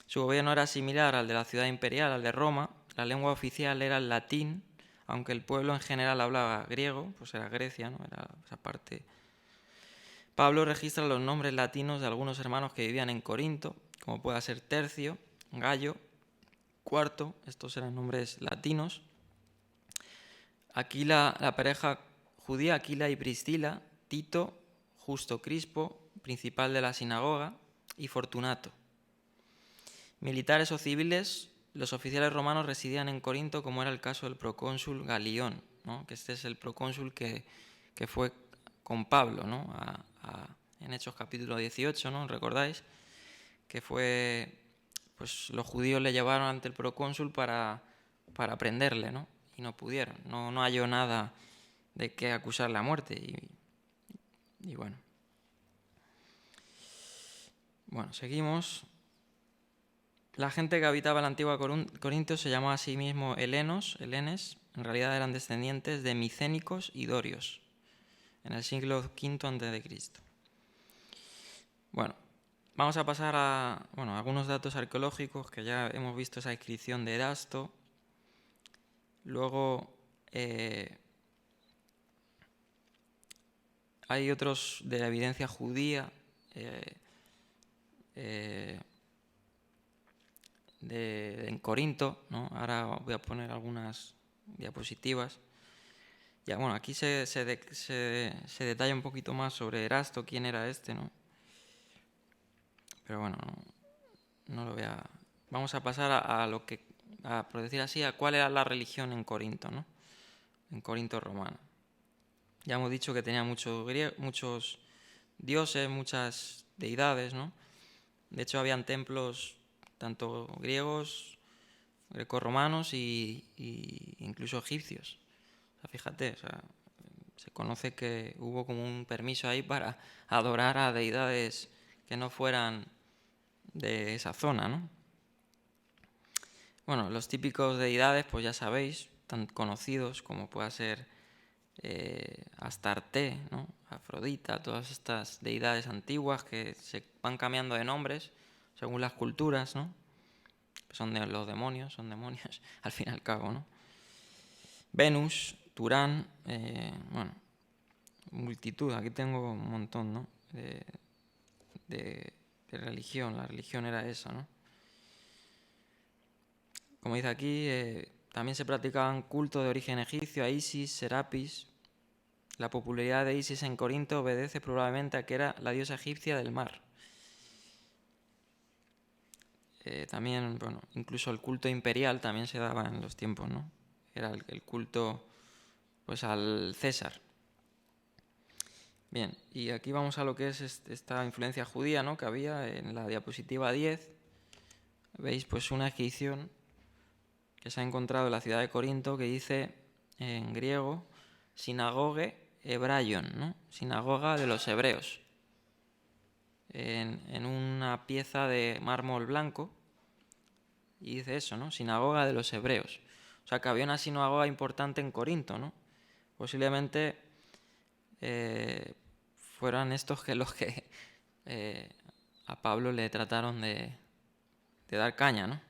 Su gobierno era similar al de la ciudad imperial, al de Roma. La lengua oficial era el latín, aunque el pueblo en general hablaba griego, pues era Grecia, ¿no? Era esa parte. Pablo registra los nombres latinos de algunos hermanos que vivían en Corinto, como pueda ser Tercio, Gayo, Cuarto, estos eran nombres latinos. Aquila, la pareja judía, Aquila y Priscila, Tito, Justo Crispo, principal de la sinagoga, y Fortunato. Militares o civiles, los oficiales romanos residían en Corinto, como era el caso del procónsul Galión, ¿no? Que este es el procónsul que fue con Pablo, ¿no? En Hechos capítulo 18, ¿no? ¿Recordáis? Que fue, pues los judíos le llevaron ante el procónsul para prenderle, ¿no? Y no pudieron, no halló nada de qué acusarle a muerte. Y bueno. Bueno, seguimos. La gente que habitaba la antigua Corinto se llamaba a sí mismo helenes, en realidad eran descendientes de micénicos y dorios, en el siglo V a.C. Bueno, vamos a pasar a algunos datos arqueológicos, que ya hemos visto esa inscripción de Erasto. Luego hay otros de la evidencia judía, en Corinto, ¿no? Ahora voy a poner algunas diapositivas. Ya, bueno, aquí se detalla un poquito más sobre Erasto, quién era este, ¿no? Pero bueno, no lo voy a... Vamos a pasar a lo que, por decir así, a cuál era la religión en Corinto, ¿no? En Corinto romano. Ya hemos dicho que tenía muchos dioses, muchas deidades, ¿no? De hecho, habían templos tanto griegos, grecorromanos y incluso egipcios. O sea, fíjate, o sea, se conoce que hubo como un permiso ahí para adorar a deidades que no fueran de esa zona, ¿no? Bueno, los típicos deidades, pues ya sabéis, tan conocidos como pueda ser Astarte, ¿no? Afrodita, todas estas deidades antiguas que se van cambiando de nombres según las culturas, ¿no? Son los demonios, son demonios al fin y al cabo, ¿no? Venus, Turán, bueno, multitud, aquí tengo un montón, ¿no? De religión, la religión era esa, ¿no? Como dice aquí, también se practicaban cultos de origen egipcio a Isis, Serapis. La popularidad de Isis en Corinto obedece probablemente a que era la diosa egipcia del mar. También, bueno, incluso el culto imperial también se daba en los tiempos, ¿no? Era el culto, pues, al César. Bien, y aquí vamos a lo que es esta influencia judía, ¿no? Que había en la diapositiva 10. Veis, pues, una inscripción que se ha encontrado en la ciudad de Corinto que dice en griego, sinagoge Hebraion, ¿no? Sinagoga de los hebreos, en una pieza de mármol blanco, y dice eso, ¿no? Sinagoga de los hebreos. O sea, que había una sinagoga importante en Corinto, ¿no? Posiblemente fueran estos que los que a Pablo le trataron de dar caña, ¿no?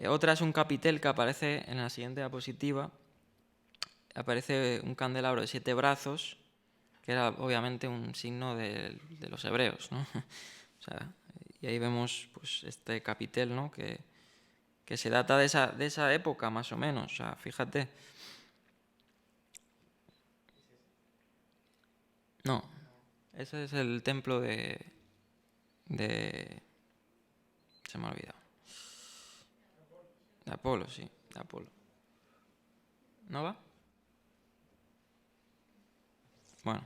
Otra es un capitel que aparece en la siguiente diapositiva. Aparece un candelabro de 7 brazos, que era obviamente un signo de los hebreos, ¿no? O sea, y ahí vemos pues este capitel, ¿no? que se data de esa época más o menos. O sea, fíjate. No, ese es el templo se me ha olvidado. De Apolo, sí, de Apolo. ¿No va? Bueno,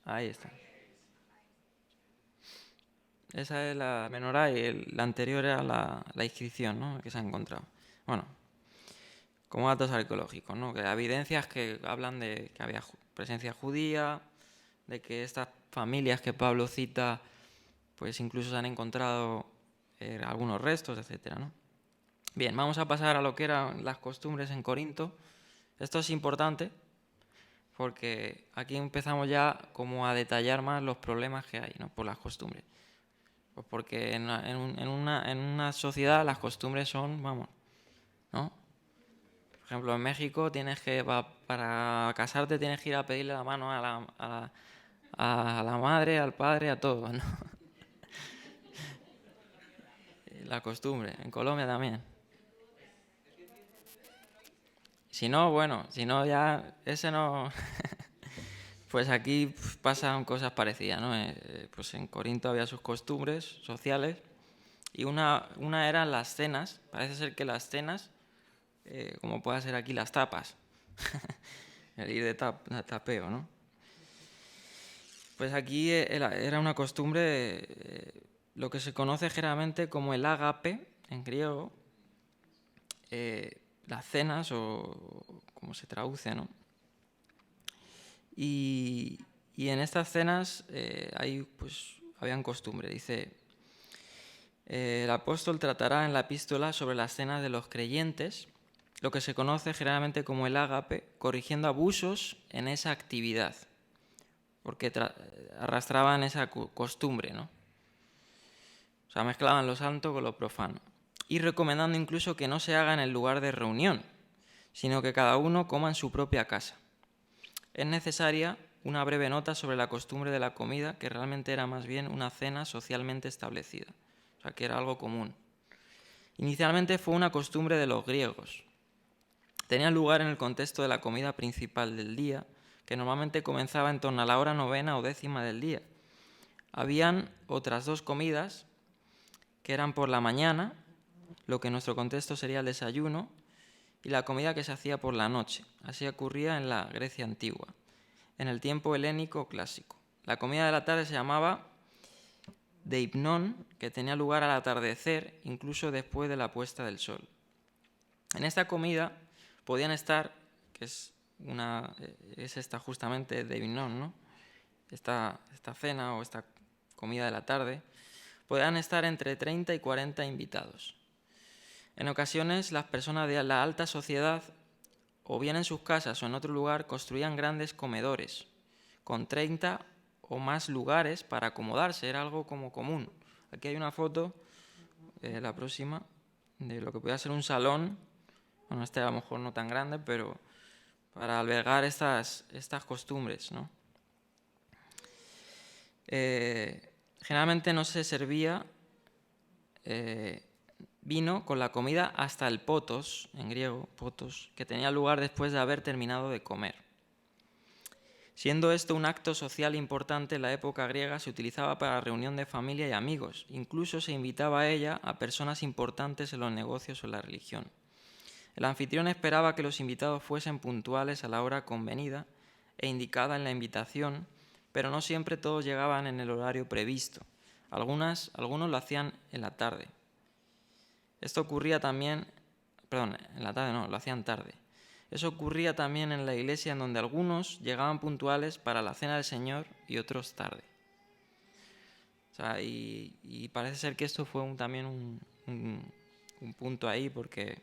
ahí está. Esa es la menorá y la anterior era la inscripción, ¿no? Que se ha encontrado. Bueno, como datos arqueológicos, ¿no? Que evidencias que hablan de que había presencia judía, de que estas familias que Pablo cita, pues incluso se han encontrado algunos restos, etcétera, ¿no? Bien, vamos a pasar a lo que eran las costumbres en Corinto. Esto es importante porque aquí empezamos ya como a detallar más los problemas que hay, ¿no? Por las costumbres. Pues porque en una sociedad las costumbres son, vamos, ¿no? Por ejemplo, en México para casarte tienes que ir a pedirle la mano a la madre, al padre, a todos, ¿no? La costumbre. En Colombia también. Si no, bueno, si no ya, ese no... Pues aquí pasan cosas parecidas, ¿no? Pues en Corinto había sus costumbres sociales y una eran las cenas. Parece ser que las cenas, como puede ser aquí las tapas, el ir de tapeo, ¿no? Pues aquí era una costumbre, lo que se conoce generalmente como el ágape en griego, las cenas o como se traduce, ¿no? Y en estas cenas habían costumbre. Dice, el apóstol tratará en la epístola sobre las cenas de los creyentes, lo que se conoce generalmente como el ágape, corrigiendo abusos en esa actividad, porque arrastraban esa costumbre, ¿no? O sea, mezclaban lo santo con lo profano. Y recomendando incluso que no se haga en el lugar de reunión, sino que cada uno coma en su propia casa. Es necesaria una breve nota sobre la costumbre de la comida, que realmente era más bien una cena socialmente establecida, o sea, que era algo común. Inicialmente fue una costumbre de los griegos. Tenía lugar en el contexto de la comida principal del día, que normalmente comenzaba en torno a la hora 9ª o 10ª del día. Habían otras 2 comidas, que eran por la mañana, lo que en nuestro contexto sería el desayuno, y la comida que se hacía por la noche. Así ocurría en la Grecia antigua, en el tiempo helénico clásico. La comida de la tarde se llamaba deipnón, que tenía lugar al atardecer, incluso después de la puesta del sol. En esta comida podían estar, que es esta justamente deipnón, ¿no? Esta cena o esta comida de la tarde, podían estar entre 30 y 40 invitados. En ocasiones, las personas de la alta sociedad, o bien en sus casas o en otro lugar, construían grandes comedores, con 30 o más lugares para acomodarse. Era algo como común. Aquí hay una foto, la próxima, de lo que podía ser un salón. Bueno, este a lo mejor no tan grande, pero para albergar estas costumbres, ¿no? Generalmente no se servía vino con la comida hasta el potos, en griego, potos, que tenía lugar después de haber terminado de comer. Siendo esto un acto social importante en la época griega, se utilizaba para reunión de familia y amigos. Incluso se invitaba a ella a personas importantes en los negocios o la religión. El anfitrión esperaba que los invitados fuesen puntuales a la hora convenida e indicada en la invitación, pero no siempre todos llegaban en el horario previsto. Algunos lo hacían en la tarde. Esto ocurría también, en la tarde no, lo hacían tarde. Eso ocurría también en la iglesia, en donde algunos llegaban puntuales para la cena del Señor y otros tarde. O sea, y parece ser que esto fue también un punto ahí, porque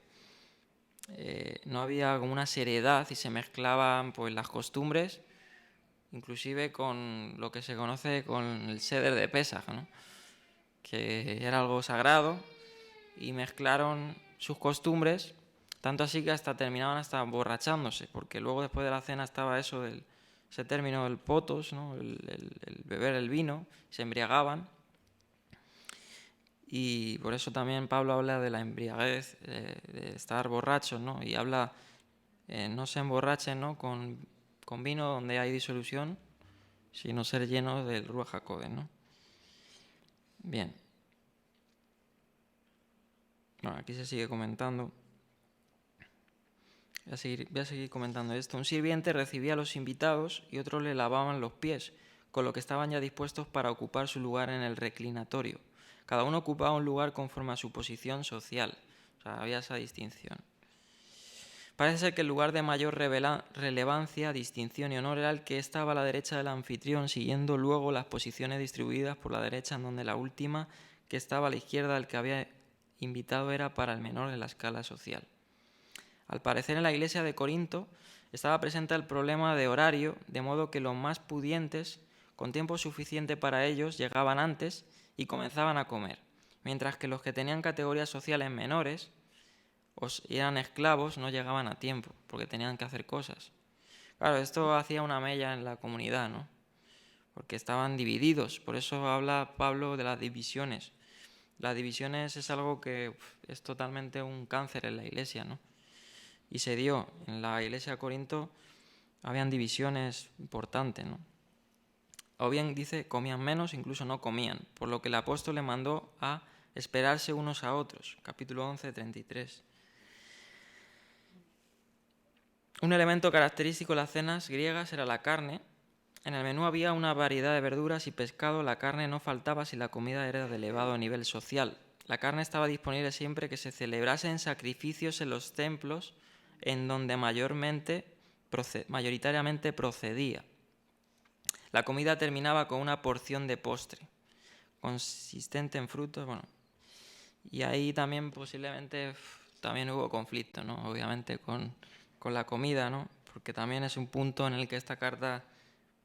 no había como una seriedad y se mezclaban pues las costumbres, inclusive con lo que se conoce con el Seder de Pesaj, ¿no? Que era algo sagrado, y mezclaron sus costumbres, tanto así que hasta terminaban hasta emborrachándose, porque luego después de la cena estaba ese término del potos, ¿no? el beber el vino, se embriagaban, y por eso también Pablo habla de la embriaguez, de estar borrachos, ¿no? Y habla, no se emborrachen, ¿no? con vino donde hay disolución, sino ser llenos del Ruach HaKodesh, ¿no? Bien. Bueno, aquí se sigue comentando. Voy a seguir comentando esto. Un sirviente recibía a los invitados y otros le lavaban los pies, con lo que estaban ya dispuestos para ocupar su lugar en el reclinatorio. Cada uno ocupaba un lugar conforme a su posición social. O sea, había esa distinción. Parece ser que el lugar de mayor relevancia, distinción y honor era el que estaba a la derecha del anfitrión, siguiendo luego las posiciones distribuidas por la derecha, en donde la última, que estaba a la izquierda del que había invitado, era para el menor en la escala social. Al parecer, en la iglesia de Corinto estaba presente el problema de horario, de modo que los más pudientes, con tiempo suficiente para ellos, llegaban antes y comenzaban a comer, mientras que los que tenían categorías sociales menores o eran esclavos no llegaban a tiempo, porque tenían que hacer cosas. Claro, esto hacía una mella en la comunidad, ¿no? Porque estaban divididos, por eso habla Pablo de las divisiones. Las divisiones es algo que es totalmente un cáncer en la iglesia, ¿no? Y se dio en la iglesia de Corinto, habían divisiones importantes, ¿no? O bien dice, comían menos, incluso no comían, por lo que el apóstol le mandó a esperarse unos a otros. Capítulo 11, 33. Un elemento característico de las cenas griegas era la carne. En el menú había una variedad de verduras y pescado. La carne no faltaba si la comida era de elevado nivel social. La carne estaba disponible siempre que se celebrasen sacrificios en los templos en donde mayoritariamente procedía. La comida terminaba con una porción de postre, consistente en frutos, bueno, y ahí también posiblemente también hubo conflicto, ¿no? Obviamente con la comida, ¿no? Porque también es un punto en el que esta carta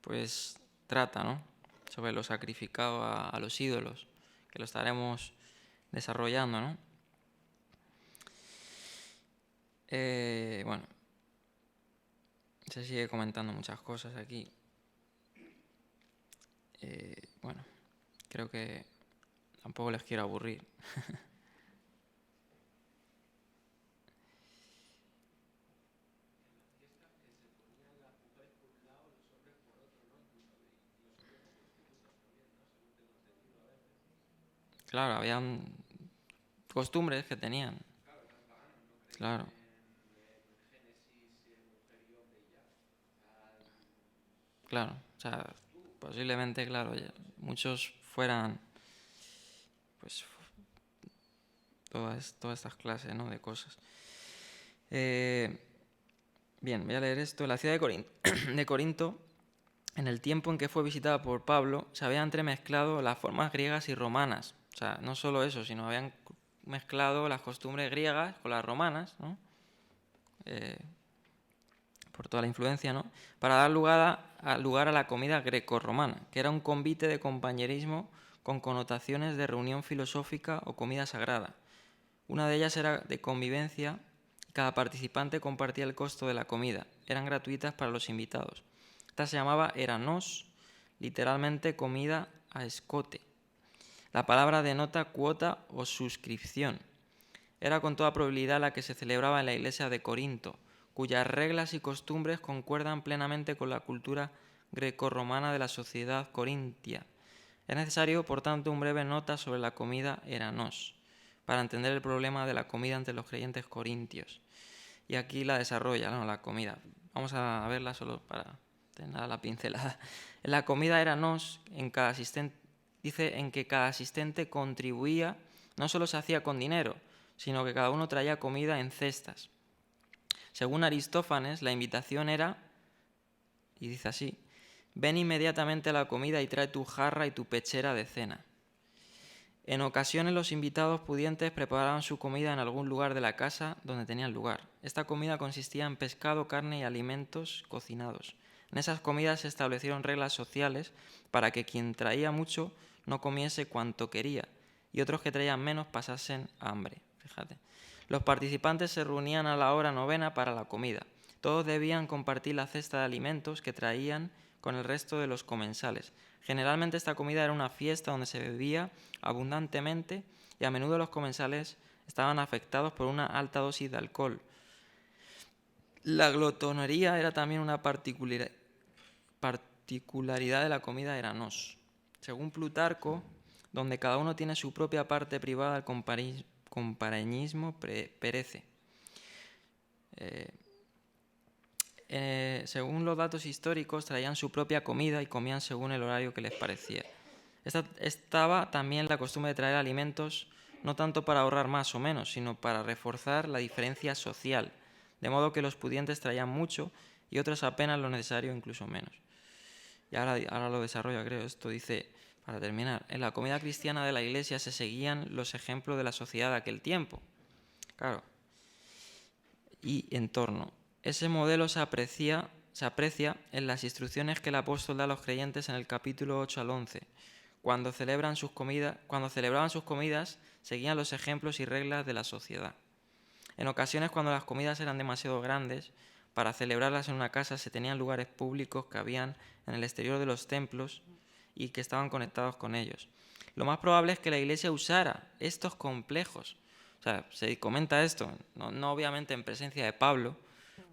pues trata, ¿no? Sobre lo sacrificado a los ídolos, que lo estaremos desarrollando, ¿no? Bueno, se sigue comentando muchas cosas aquí. Bueno, creo que tampoco les quiero aburrir. Claro, habían costumbres que tenían. Claro. Claro, o sea, posiblemente, claro, muchos fueran, pues, todas estas clases, ¿no? De cosas. Bien, voy a leer esto. La ciudad de Corinto, en el tiempo en que fue visitada por Pablo, se habían entremezclado las formas griegas y romanas. O sea, no solo eso, sino habían mezclado las costumbres griegas con las romanas, ¿no? Por toda la influencia, ¿no? Para dar lugar a la comida grecorromana, que era un convite de compañerismo con connotaciones de reunión filosófica o comida sagrada. Una de ellas era de convivencia, cada participante compartía el costo de la comida, eran gratuitas para los invitados. Esta se llamaba eranos, literalmente comida a escote. La palabra denota cuota o suscripción. Era con toda probabilidad la que se celebraba en la iglesia de Corinto, cuyas reglas y costumbres concuerdan plenamente con la cultura grecorromana de la sociedad corintia. Es necesario, por tanto, un breve nota sobre la comida eranos, para entender el problema de la comida entre los creyentes corintios. Y aquí la desarrolla, ¿no? La comida. Vamos a verla solo para tener la pincelada. En la comida eranos, dice en que cada asistente contribuía, no solo se hacía con dinero, sino que cada uno traía comida en cestas. Según Aristófanes, la invitación era, y dice así: ven inmediatamente a la comida y trae tu jarra y tu pechera de cena. En ocasiones los invitados pudientes preparaban su comida en algún lugar de la casa donde tenían lugar. Esta comida consistía en pescado, carne y alimentos cocinados. En esas comidas se establecieron reglas sociales para que quien traía mucho no comiese cuanto quería y otros que traían menos pasasen hambre. Fíjate. Los participantes se reunían a la hora 9 para la comida. Todos debían compartir la cesta de alimentos que traían con el resto de los comensales. Generalmente esta comida era una fiesta donde se bebía abundantemente y a menudo los comensales estaban afectados por una alta dosis de alcohol. La glotonería era también una particularidad de la comida eranos. Según Plutarco, donde cada uno tiene su propia parte privada, el compañerismo perece. Según los datos históricos, traían su propia comida y comían según el horario que les parecía. Estaba también la costumbre de traer alimentos no tanto para ahorrar más o menos, sino para reforzar la diferencia social, de modo que los pudientes traían mucho y otros apenas lo necesario, incluso menos. Y ahora lo desarrollo, creo. Esto dice, para terminar: en la comida cristiana de la Iglesia se seguían los ejemplos de la sociedad de aquel tiempo. Claro. Y entorno. Ese modelo se aprecia en las instrucciones que el apóstol da a los creyentes en el capítulo 8 al 11. Cuando celebraban sus comidas, seguían los ejemplos y reglas de la sociedad. En ocasiones, cuando las comidas eran demasiado grandes para celebrarlas en una casa, se tenían lugares públicos que habían en el exterior de los templos y que estaban conectados con ellos. Lo más probable es que la Iglesia usara estos complejos. O sea, se comenta esto, no obviamente en presencia de Pablo,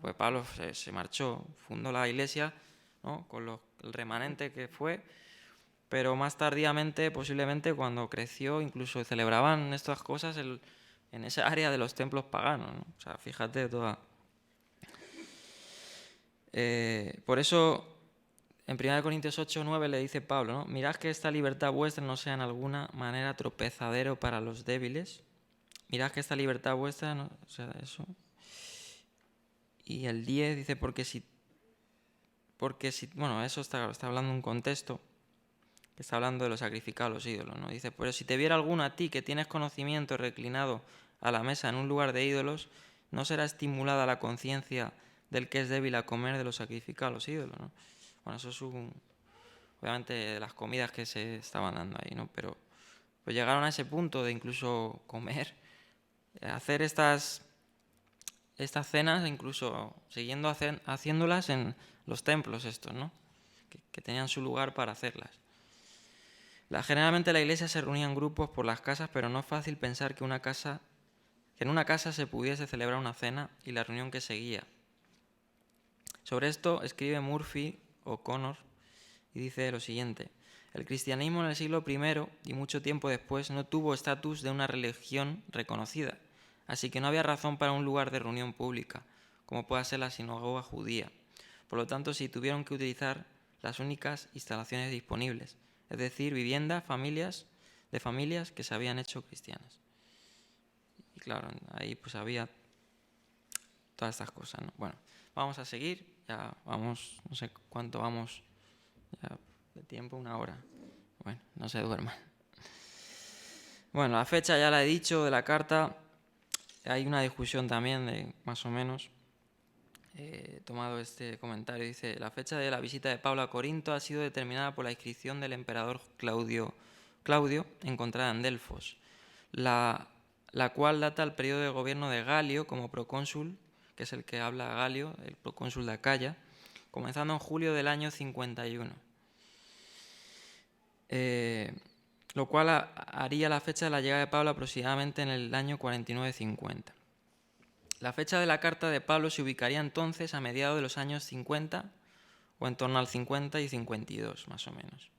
pues Pablo se marchó, fundó la Iglesia, ¿no?, con el remanente que fue, pero más tardíamente, posiblemente cuando creció, incluso celebraban estas cosas en esa área de los templos paganos, ¿no? O sea, fíjate toda. Por eso, en 1 Corintios 8:9 le dice Pablo, ¿no? Mirad que esta libertad vuestra no sea en alguna manera tropezadero para los débiles. Mirad que esta libertad vuestra no sea eso. Y el 10 dice, porque si bueno, eso está hablando de un contexto que está hablando de lo sacrificado a los ídolos, ¿no? Dice, pero si te viera alguno a ti que tienes conocimiento reclinado a la mesa en un lugar de ídolos, ¿no será estimulada la conciencia del que es débil a comer de lo sacrificado a los ídolos, ¿no? Bueno, eso es obviamente de las comidas que se estaban dando ahí, ¿no? Pero pues llegaron a ese punto de incluso comer, hacer estas cenas, incluso siguiendo haciéndolas en los templos estos, ¿no? Que tenían su lugar para hacerlas. Generalmente la Iglesia se reunía en grupos por las casas, pero no es fácil pensar que en una casa se pudiese celebrar una cena y la reunión que seguía. Sobre esto escribe Murphy O'Connor y dice lo siguiente: el cristianismo en el siglo I y mucho tiempo después no tuvo estatus de una religión reconocida, así que no había razón para un lugar de reunión pública, como pueda ser la sinagoga judía. Por lo tanto, se tuvieron que utilizar las únicas instalaciones disponibles, es decir, viviendas de familias que se habían hecho cristianas. Y claro, ahí pues había todas estas cosas, ¿no? Bueno, vamos a seguir, ya vamos, no sé cuánto vamos ya de tiempo, 1 hora. Bueno, no se duerman. Bueno, la fecha ya la he dicho de la carta. Hay una discusión también de más o menos. He tomado este comentario. Dice, la fecha de la visita de Pablo a Corinto ha sido determinada por la inscripción del emperador Claudio encontrada en Delfos, la cual data el periodo de gobierno de Galio como procónsul, que es el que habla Galio, el procónsul de Acaya, comenzando en julio del año 51. Lo cual haría la fecha de la llegada de Pablo aproximadamente en el año 49-50. La fecha de la carta de Pablo se ubicaría entonces a mediados de los años 50 o en torno al 50 y 52, más o menos.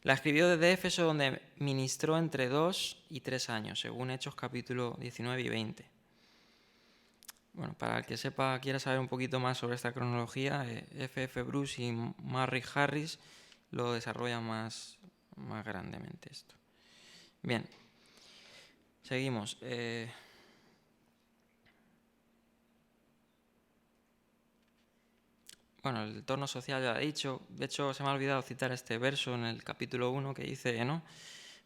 La escribió desde Éfeso, donde ministró entre 2 y 3 años, según Hechos capítulo 19 y 20. Bueno, para el que quiera saber un poquito más sobre esta cronología, F.F. Bruce y Murray Harris lo desarrollan más grandemente esto. Bien, seguimos. bueno, el entorno social ya lo he dicho. De hecho, se me ha olvidado citar este verso en el capítulo 1 que dice, ¿no?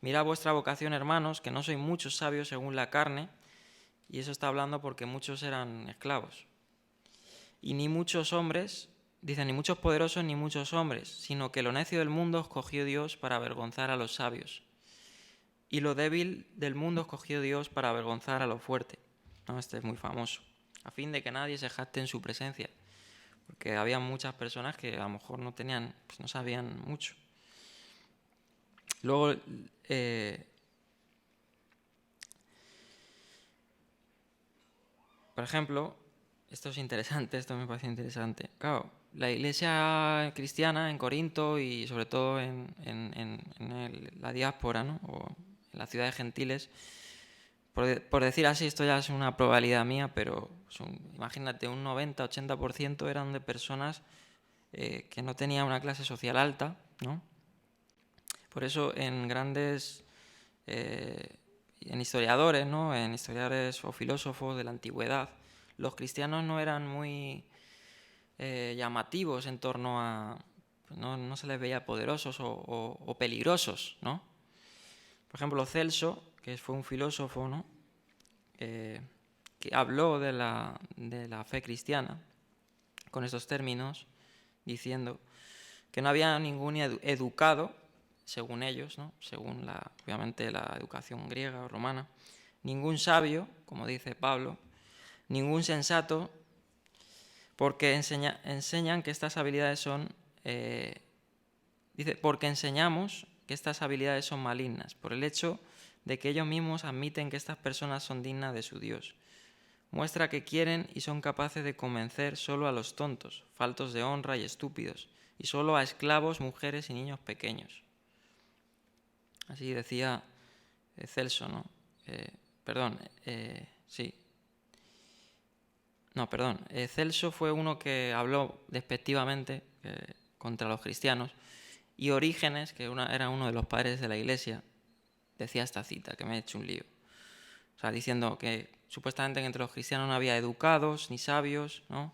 Mirad vuestra vocación, hermanos, que no sois muchos sabios según la carne, y eso está hablando porque muchos eran esclavos. Y ni muchos hombres, dice, ni muchos poderosos ni muchos hombres, sino que lo necio del mundo escogió Dios para avergonzar a los sabios. Y lo débil del mundo escogió Dios para avergonzar a lo fuerte. ¿No? Este es muy famoso. A fin de que nadie se jacte en su presencia. Porque había muchas personas que a lo mejor no tenían, pues no sabían mucho. Luego, por ejemplo, esto es interesante, esto me parece interesante. Claro, la iglesia cristiana en Corinto y sobre todo en la diáspora, ¿no? O en las ciudades gentiles, por decir así, esto ya es una probabilidad mía, pero imagínate, un 90-80% eran de personas que no tenían una clase social alta, ¿no? Por eso en grandes, en historiadores, ¿no? En historiadores o filósofos de la antigüedad, los cristianos no eran muy llamativos en torno a... No se les veía poderosos o peligrosos, ¿no? Por ejemplo, Celso, que fue un filósofo, ¿no? Que habló de la fe cristiana con estos términos, diciendo que no había ningún educado, según ellos, ¿no? Según obviamente la educación griega o romana, ningún sabio, como dice Pablo, ningún sensato, porque enseñan que estas habilidades son, dice, porque enseñamos que estas habilidades son malignas, por el hecho de que ellos mismos admiten que estas personas son dignas de su Dios. Muestra que quieren y son capaces de convencer solo a los tontos, faltos de honra y estúpidos, y solo a esclavos, mujeres y niños pequeños. Así decía Celso, ¿no? Sí. No, perdón. Celso fue uno que habló despectivamente contra los cristianos, y Orígenes, que era uno de los padres de la Iglesia, decía esta cita, que me he hecho un lío. O sea, diciendo que supuestamente entre los cristianos no había educados ni sabios, ¿no?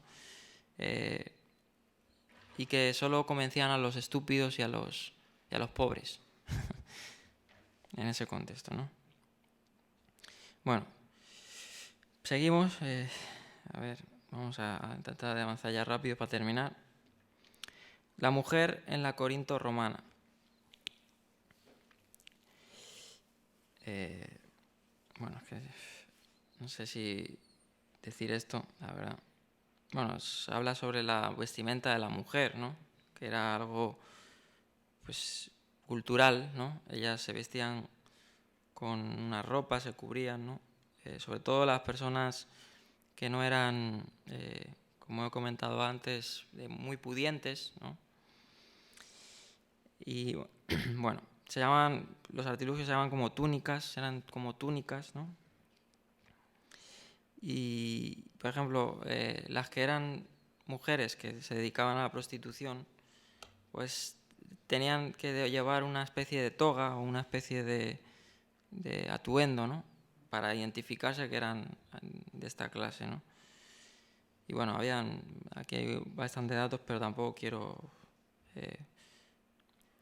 Y que solo convencían a los estúpidos y a los pobres en ese contexto, ¿no? Bueno, seguimos. A ver, vamos a tratar de avanzar ya rápido para terminar. La mujer en la Corinto romana. Bueno, es que no sé si decir esto, la verdad. Bueno, habla sobre la vestimenta de la mujer, ¿no? Que era algo, pues, cultural, ¿no? Ellas se vestían con una ropa, se cubrían, ¿no? Sobre todo las personas que no eran, como he comentado antes, muy pudientes, ¿no? Y bueno, los artilugios se llaman como túnicas, eran como túnicas, ¿no? Y, por ejemplo, las que eran mujeres que se dedicaban a la prostitución, pues tenían que llevar una especie de toga o una especie de atuendo, ¿no? Para identificarse que eran de esta clase, ¿no? Y bueno, aquí hay bastantes datos, pero tampoco quiero...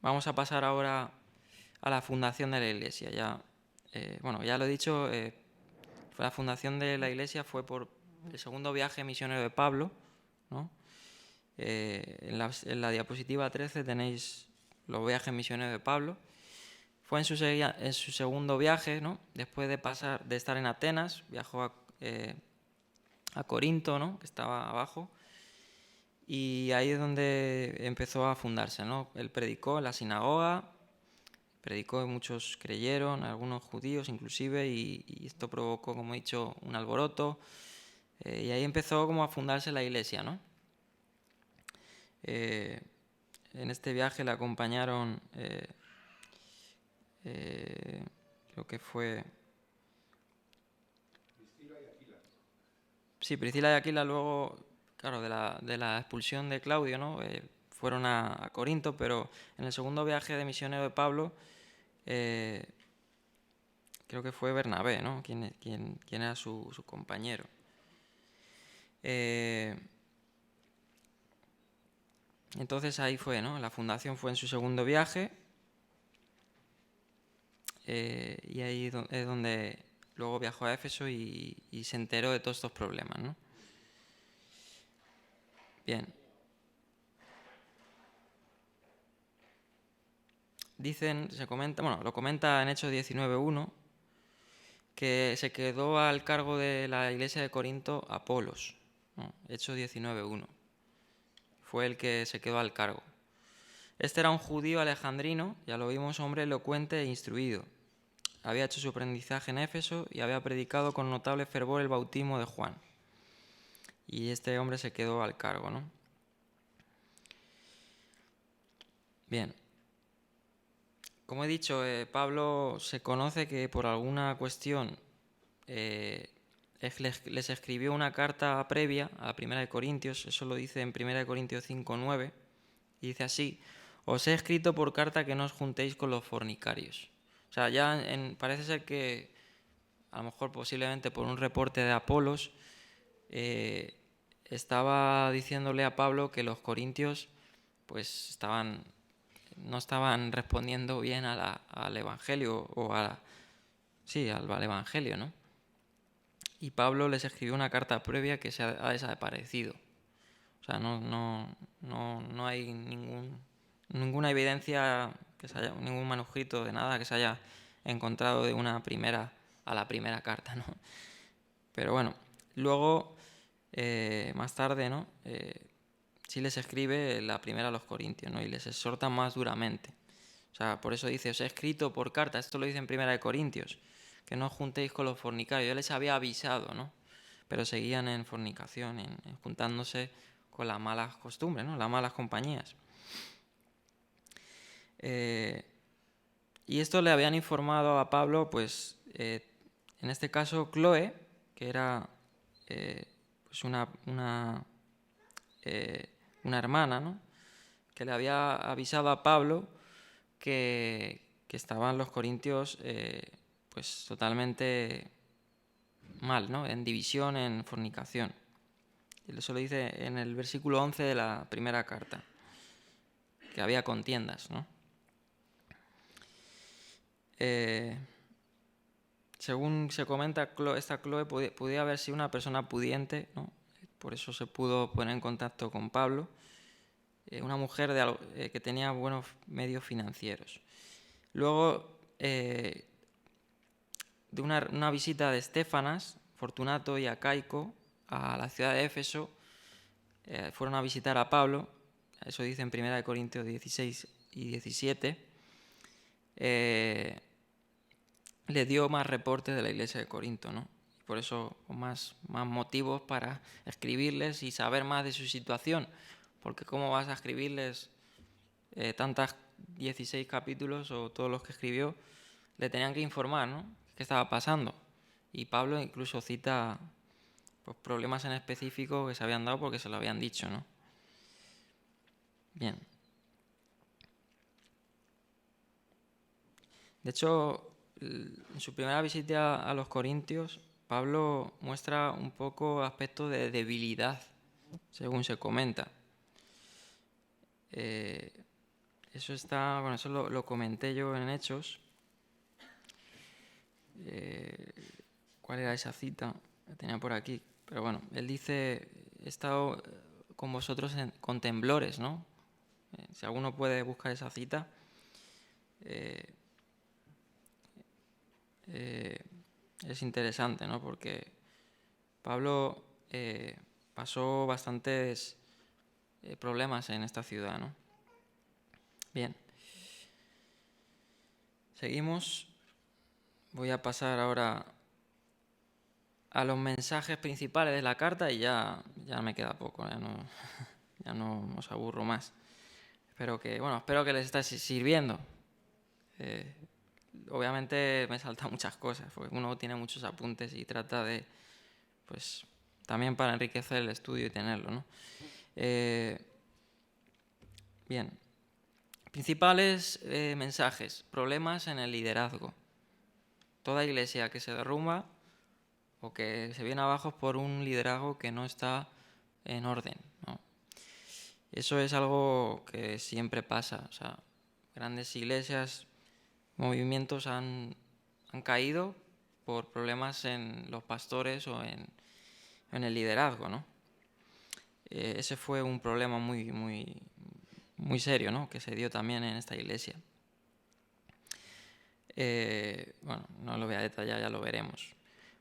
Vamos a pasar ahora a la fundación de la Iglesia. Ya lo he dicho, la fundación de la Iglesia fue por el segundo viaje misionero de Pablo, ¿no? En la diapositiva 13 tenéis los viajes misioneros de Pablo. Fue en su segundo viaje, ¿no? Después de estar en Atenas, viajó a Corinto, ¿no? Que estaba abajo, y ahí es donde empezó a fundarse, ¿no? Él predicó en la sinagoga, predicó y muchos creyeron, algunos judíos inclusive, y esto provocó, como he dicho, un alboroto, y ahí empezó como a fundarse la iglesia, ¿no? En este viaje le acompañaron, creo que fue... Sí, Priscila y Aquila luego, claro, de la expulsión de Claudio, ¿no? Fueron a Corinto, pero en el segundo viaje de misionero de Pablo, eh, creo que fue Bernabé, ¿no? Quien era su compañero. Entonces ahí fue, ¿no? La fundación fue en su segundo viaje, y ahí es donde luego viajó a Éfeso y se enteró de todos estos problemas, ¿no? Bien. Se comenta, bueno, lo comenta en Hechos 19:1, que se quedó al cargo de la iglesia de Corinto Apolos, ¿no? Hechos 19:1. Fue el que se quedó al cargo. Este era un judío alejandrino, ya lo vimos, hombre elocuente e instruido. Había hecho su aprendizaje en Éfeso y había predicado con notable fervor el bautismo de Juan. Y este hombre se quedó al cargo, ¿no? Bien. Como he dicho, Pablo se conoce que por alguna cuestión les escribió una carta previa a la Primera de Corintios, eso lo dice en Primera de Corintios 5:9, y dice así: os he escrito por carta que no os juntéis con los fornicarios. O sea, ya parece ser que, a lo mejor posiblemente por un reporte de Apolos, estaba diciéndole a Pablo que los corintios pues no estaban respondiendo bien al Evangelio al Evangelio, ¿no? Y Pablo les escribió una carta previa que se ha desaparecido. O sea, no hay ninguna evidencia, ningún manuscrito de nada que se haya encontrado de una primera a la primera carta, ¿no? Pero bueno, luego, más tarde, ¿no? Sí les escribe la primera a los corintios, ¿no? Y les exhorta más duramente. O sea, por eso dice: os he escrito por carta, esto lo dice en Primera de Corintios, que no os juntéis con los fornicarios. Yo les había avisado, ¿no? Pero seguían en fornicación, en juntándose con las malas costumbres, ¿no? Las malas compañías. Y esto le habían informado a Pablo, pues, en este caso, Chloe, que era pues una hermana, ¿no? Que le había avisado a Pablo que estaban los corintios pues totalmente mal, ¿no? En división, en fornicación. Y eso lo dice en el versículo 11 de la primera carta, que había contiendas, ¿no? Según se comenta, esta Chloe podía haber sido una persona pudiente, ¿no? Por eso se pudo poner en contacto con Pablo, una mujer que tenía buenos medios financieros. Luego, de una visita de Estéfanas, Fortunato y Acaico a la ciudad de Éfeso, fueron a visitar a Pablo, eso dice en 1 Corintios 16 y 17, le dio más reportes de la iglesia de Corinto, ¿no? Y por eso más motivos para escribirles y saber más de su situación, porque ¿cómo vas a escribirles tantas 16 capítulos o todos los que escribió? Le tenían que informar, ¿no? ¿Qué estaba pasando? Y Pablo incluso cita pues, problemas en específico que se habían dado porque se lo habían dicho, ¿no? Bien. De hecho, en su primera visita a los corintios, Pablo muestra un poco aspecto de debilidad, según se comenta. Eso lo comenté yo en Hechos. ¿Cuál era esa cita? La tenía por aquí. Pero bueno, él dice: he estado con vosotros con temblores, ¿no? Si alguno puede buscar esa cita. Es interesante, ¿no? Porque Pablo pasó bastantes problemas en esta ciudad, ¿no? Bien. Seguimos. Voy a pasar ahora a los mensajes principales de la carta y ya me queda poco, ya no os aburro más. Espero que les esté sirviendo. Obviamente me saltan muchas cosas, porque uno tiene muchos apuntes y trata de, pues, también para enriquecer el estudio y tenerlo, ¿no? Bien. Principales mensajes: problemas en el liderazgo. Toda iglesia que se derrumba o que se viene abajo es por un liderazgo que no está en orden, ¿no? Eso es algo que siempre pasa. O sea, grandes iglesias, movimientos han caído por problemas en los pastores o en el liderazgo, ¿no? Ese fue un problema muy serio, ¿no? Que se dio también en esta iglesia. Bueno, no lo voy a detallar, ya lo veremos.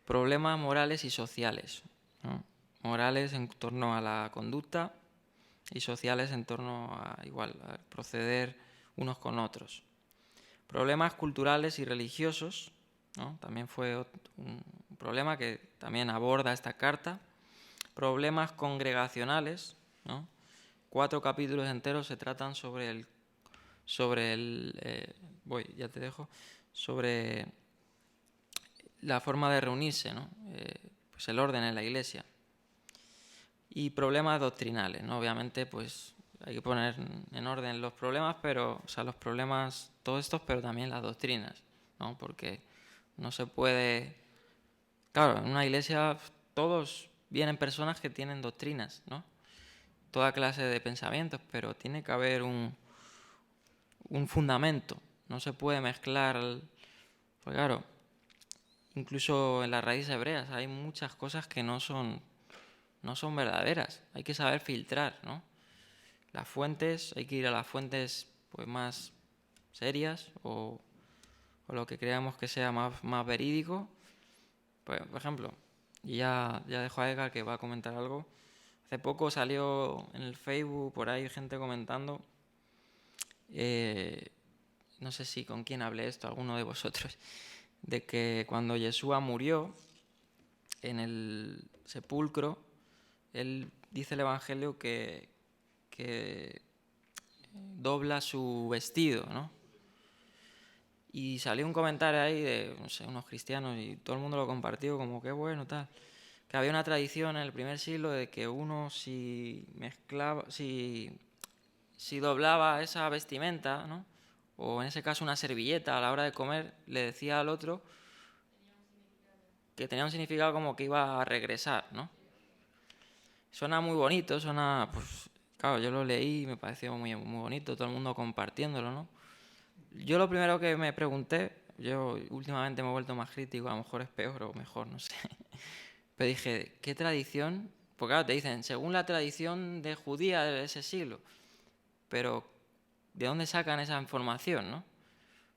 Problemas morales y sociales, ¿no? Morales en torno a la conducta y sociales en torno a proceder unos con otros. Problemas culturales y religiosos, ¿no? También fue un problema que también aborda esta carta. Problemas congregacionales, ¿no? 4 capítulos enteros se tratan sobre la forma de reunirse, ¿no? Pues el orden en la iglesia. Y problemas doctrinales, ¿no? Obviamente, pues hay que poner en orden los problemas, los problemas, todos estos, pero también las doctrinas, ¿no? Porque no se puede... Claro, en una iglesia todos vienen personas que tienen doctrinas, ¿no? Toda clase de pensamientos, pero tiene que haber un fundamento. No se puede mezclar... Pues claro, incluso en las raíces hebreas hay muchas cosas que no son verdaderas. Hay que saber filtrar, ¿no? Las fuentes, hay que ir a las fuentes pues más serias o lo que creamos que sea más verídico. Pues, por ejemplo, y ya dejo a Edgar que va a comentar algo. Hace poco salió en el Facebook por ahí gente comentando, no sé si con quién hablé esto, alguno de vosotros, de que cuando Yeshua murió en el sepulcro, él dice el Evangelio que dobla su vestido, ¿no? Y salió un comentario ahí de, no sé, unos cristianos y todo el mundo lo compartió como que bueno, tal. Que había una tradición en el primer siglo de que uno si doblaba esa vestimenta, ¿no? O en ese caso una servilleta a la hora de comer, le decía al otro que tenía un significado como que iba a regresar, ¿no? Suena muy bonito, pues claro, yo lo leí y me pareció muy bonito, todo el mundo compartiéndolo, ¿no? Yo lo primero que me pregunté, yo últimamente me he vuelto más crítico, a lo mejor es peor o mejor, no sé. Pero dije, ¿qué tradición? Porque claro, te dicen, según la tradición de judía de ese siglo. Pero, ¿de dónde sacan esa información, no?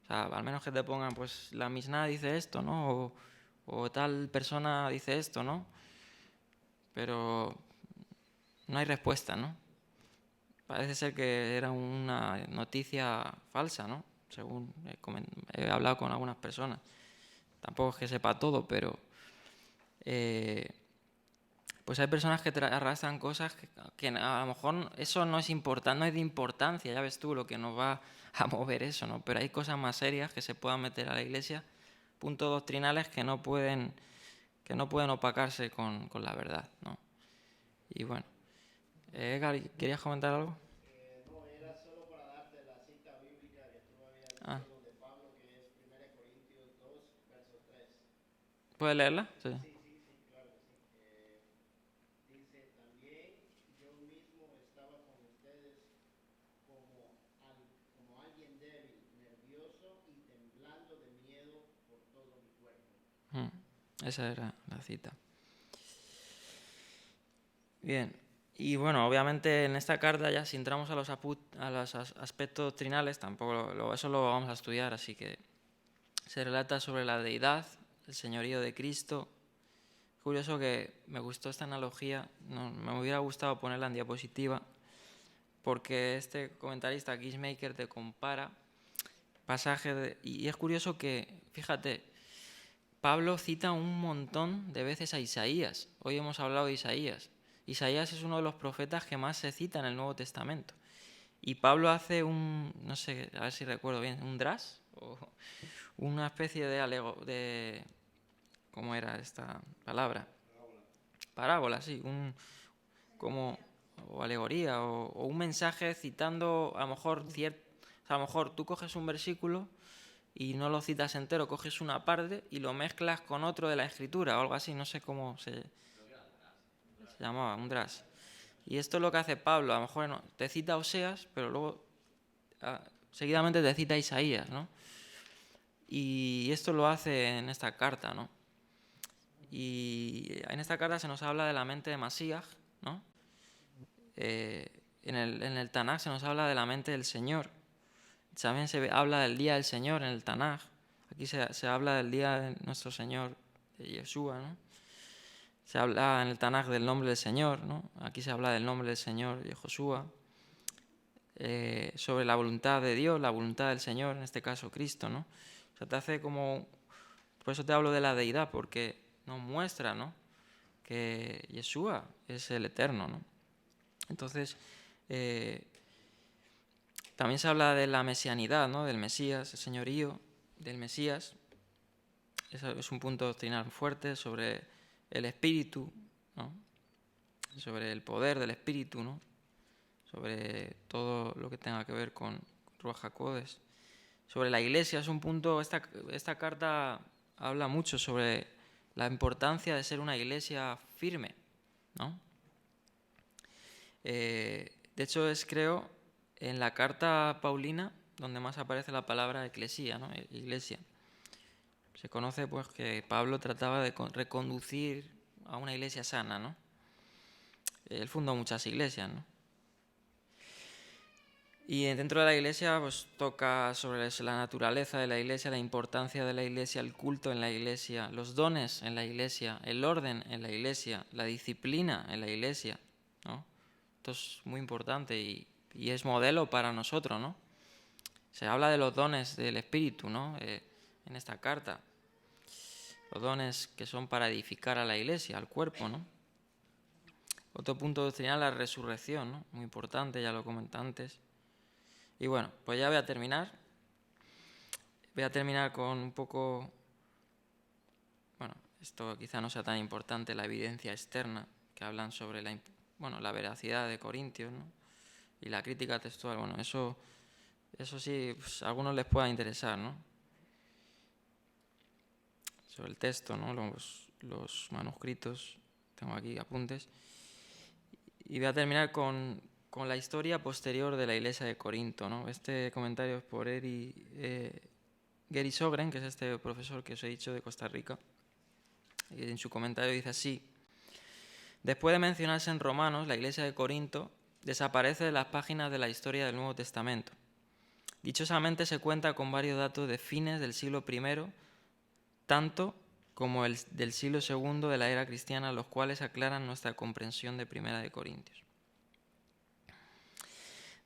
O sea, al menos que te pongan, pues la Misná dice esto, ¿no? O tal persona dice esto, ¿no? Pero no hay respuesta, ¿no? Parece ser que era una noticia falsa, ¿no? Según he hablado con algunas personas. Tampoco es que sepa todo, pero pues hay personas que arrastran cosas que a lo mejor eso no es importante, no es de importancia, ya ves tú lo que nos va a mover eso, ¿no? Pero hay cosas más serias que se puedan meter a la iglesia, puntos doctrinales que no pueden opacarse con la verdad, ¿no? Y bueno, Edgar, ¿querías comentar algo? No, era solo para darte la cita bíblica que tú me habías Ah, dicho donde Pablo, que es 1 Corintios 2, verso 3. ¿puedes leerla? Sí. Sí, claro que sí. Dice, también yo mismo estaba con ustedes como alguien débil, nervioso y temblando de miedo por todo mi cuerpo. Mm, esa era la cita. Bien, y bueno, obviamente en esta carta ya si entramos a los aspectos doctrinales, tampoco eso lo vamos a estudiar, así que se relata sobre la deidad, el señorío de Cristo. Curioso que me gustó esta analogía, no, me hubiera gustado ponerla en diapositiva, porque este comentarista, Kissmaker, te compara pasajes, y es curioso que, fíjate, Pablo cita un montón de veces a Isaías. Hoy hemos hablado de Isaías. Isaías es uno de los profetas que más se cita en el Nuevo Testamento. Y Pablo hace no sé, a ver si recuerdo bien, un dras, o una especie de ¿cómo era esta palabra? Parábola, sí, como, o alegoría, o un mensaje citando a lo mejor a lo mejor tú coges un versículo y no lo citas entero, coges una parte y lo mezclas con otro de la escritura o algo así, no sé cómo se llamaba, un dras. Y esto es lo que hace Pablo. A lo mejor te cita Oseas, pero luego seguidamente te cita Isaías, ¿no? Y esto lo hace en esta carta, ¿no? Y en esta carta se nos habla de la mente de Masías, ¿no? En el Tanaj se nos habla de la mente del Señor. También se habla del día del Señor en el Tanaj. Aquí se habla del día de nuestro Señor, de Yeshua, ¿no? Se habla en el Tanaj del nombre del Señor, ¿no? Aquí se habla del nombre del Señor, de Josué. Sobre la voluntad de Dios, la voluntad del Señor, en este caso Cristo, ¿no? O sea, te hace como... Por eso te hablo de la deidad, porque nos muestra, ¿no?, que Yeshua es el Eterno, ¿no? Entonces, también se habla de la mesianidad, ¿no?, del Mesías, el señorío del Mesías. Eso es un punto doctrinal fuerte sobre el Espíritu, ¿no?, sobre el poder del Espíritu, ¿no?, sobre todo lo que tenga que ver con Ruach HaKodesh. Sobre la Iglesia es un punto, esta carta habla mucho sobre la importancia de ser una Iglesia firme, ¿no? De hecho, creo, en la carta paulina donde más aparece la palabra eclesía, ¿no?, Iglesia. Se conoce pues que Pablo trataba de reconducir a una iglesia sana, ¿no? Él fundó muchas iglesias, ¿no? Y dentro de la iglesia pues toca sobre la naturaleza de la iglesia, la importancia de la iglesia, el culto en la iglesia, los dones en la iglesia, el orden en la iglesia, la disciplina en la iglesia, ¿no? Esto es muy importante y es modelo para nosotros, ¿no? Se habla de los dones del Espíritu, ¿no?, en esta carta. Los dones que son para edificar a la iglesia, al cuerpo, ¿no? Otro punto doctrinal, la resurrección, ¿no?, muy importante, ya lo comenté antes. Y bueno, pues ya voy a terminar. Voy a terminar con un poco... Bueno, esto quizá no sea tan importante, la evidencia externa, que hablan sobre la veracidad de Corintios, ¿no?, y la crítica textual. Bueno, eso sí, pues, a algunos les pueda interesar, ¿no?, sobre el texto, ¿no?, los manuscritos. Tengo aquí apuntes. Y voy a terminar con la historia posterior de la iglesia de Corinto, ¿no? Este comentario es por Gary Sogren, que es este profesor que os he dicho de Costa Rica. Y en su comentario dice así: después de mencionarse en Romanos, la iglesia de Corinto desaparece de las páginas de la historia del Nuevo Testamento. Dichosamente se cuenta con varios datos de fines del siglo I, tanto como el del siglo II de la era cristiana, los cuales aclaran nuestra comprensión de Primera de Corintios.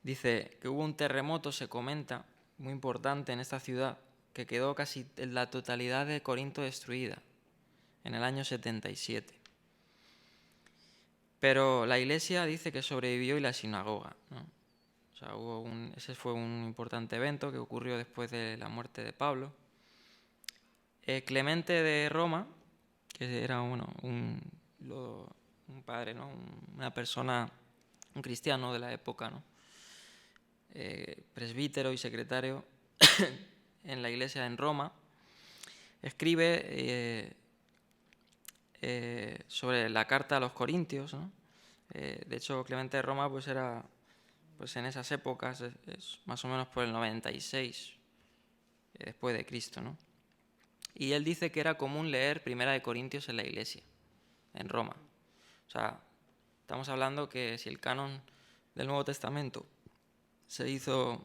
Dice que hubo un terremoto, se comenta, muy importante en esta ciudad, que quedó casi en la totalidad de Corinto destruida, en el año 77. Pero la iglesia dice que sobrevivió y la sinagoga, ¿no? O sea, ese fue un importante evento que ocurrió después de la muerte de Pablo. Clemente de Roma, que era un padre, ¿no?, una persona, un cristiano de la época, ¿no?, presbítero y secretario en la iglesia en Roma, escribe sobre la carta a los Corintios, ¿no? De hecho, Clemente de Roma pues era, pues en esas épocas, es más o menos por el 96 después de Cristo, ¿no? Y él dice que era común leer Primera de Corintios en la iglesia, en Roma. O sea, estamos hablando que si el canon del Nuevo Testamento se hizo,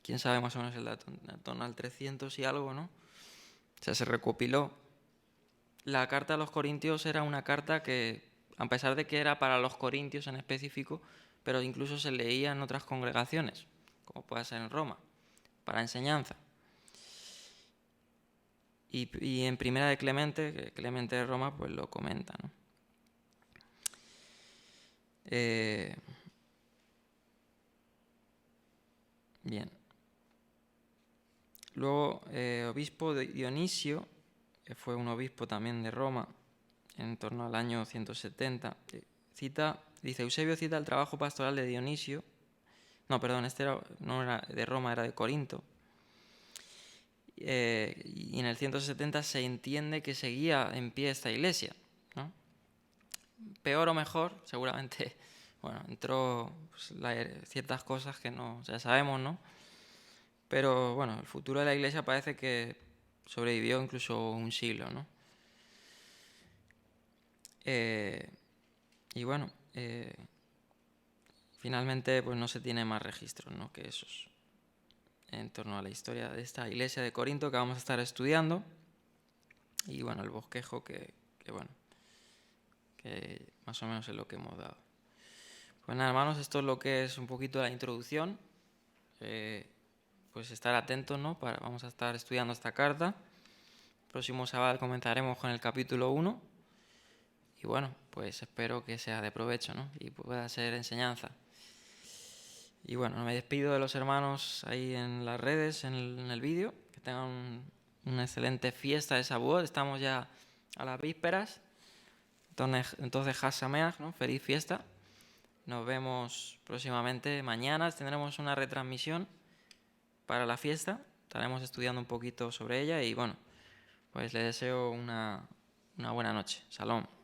quién sabe más o menos el dato, en torno al 300 y algo, ¿no? O sea, se recopiló. La carta a los Corintios era una carta que, a pesar de que era para los Corintios en específico, pero incluso se leía en otras congregaciones, como puede ser en Roma, para enseñanza. Y en Primera de Clemente, que Clemente de Roma, pues lo comenta, ¿no? Bien. Luego, obispo Dionisio, que fue un obispo también de Roma, en torno al año 170, dice, Eusebio cita el trabajo pastoral de Dionisio. No, perdón, no era de Roma, era de Corinto. Y en el 170 se entiende que seguía en pie esta iglesia, ¿no? peor o mejor, seguramente, bueno, entró pues, ciertas cosas que no, ya sabemos, ¿no? Pero bueno, el futuro de la Iglesia parece que sobrevivió incluso un siglo, ¿no? Eh, y bueno, finalmente pues no se tiene más registros, ¿no?, que esos en torno a la historia de esta iglesia de Corinto que vamos a estar estudiando. Y bueno, el bosquejo que bueno, que más o menos es lo que hemos dado. Pues nada, hermanos, esto es lo que es un poquito la introducción. Pues estar atentos, ¿no? Vamos a estar estudiando esta carta. Próximo sábado comenzaremos con el capítulo 1. Y bueno, pues espero que sea de provecho, ¿no? Y pueda ser enseñanza. Y bueno, me despido de los hermanos ahí en las redes, en el vídeo. Que tengan una excelente fiesta de Shavuot. Estamos ya a las vísperas. Entonces Chag Sameach, ¿no? Feliz fiesta. Nos vemos próximamente. Mañana tendremos una retransmisión para la fiesta. Estaremos estudiando un poquito sobre ella y bueno, pues les deseo una buena noche. Shalom.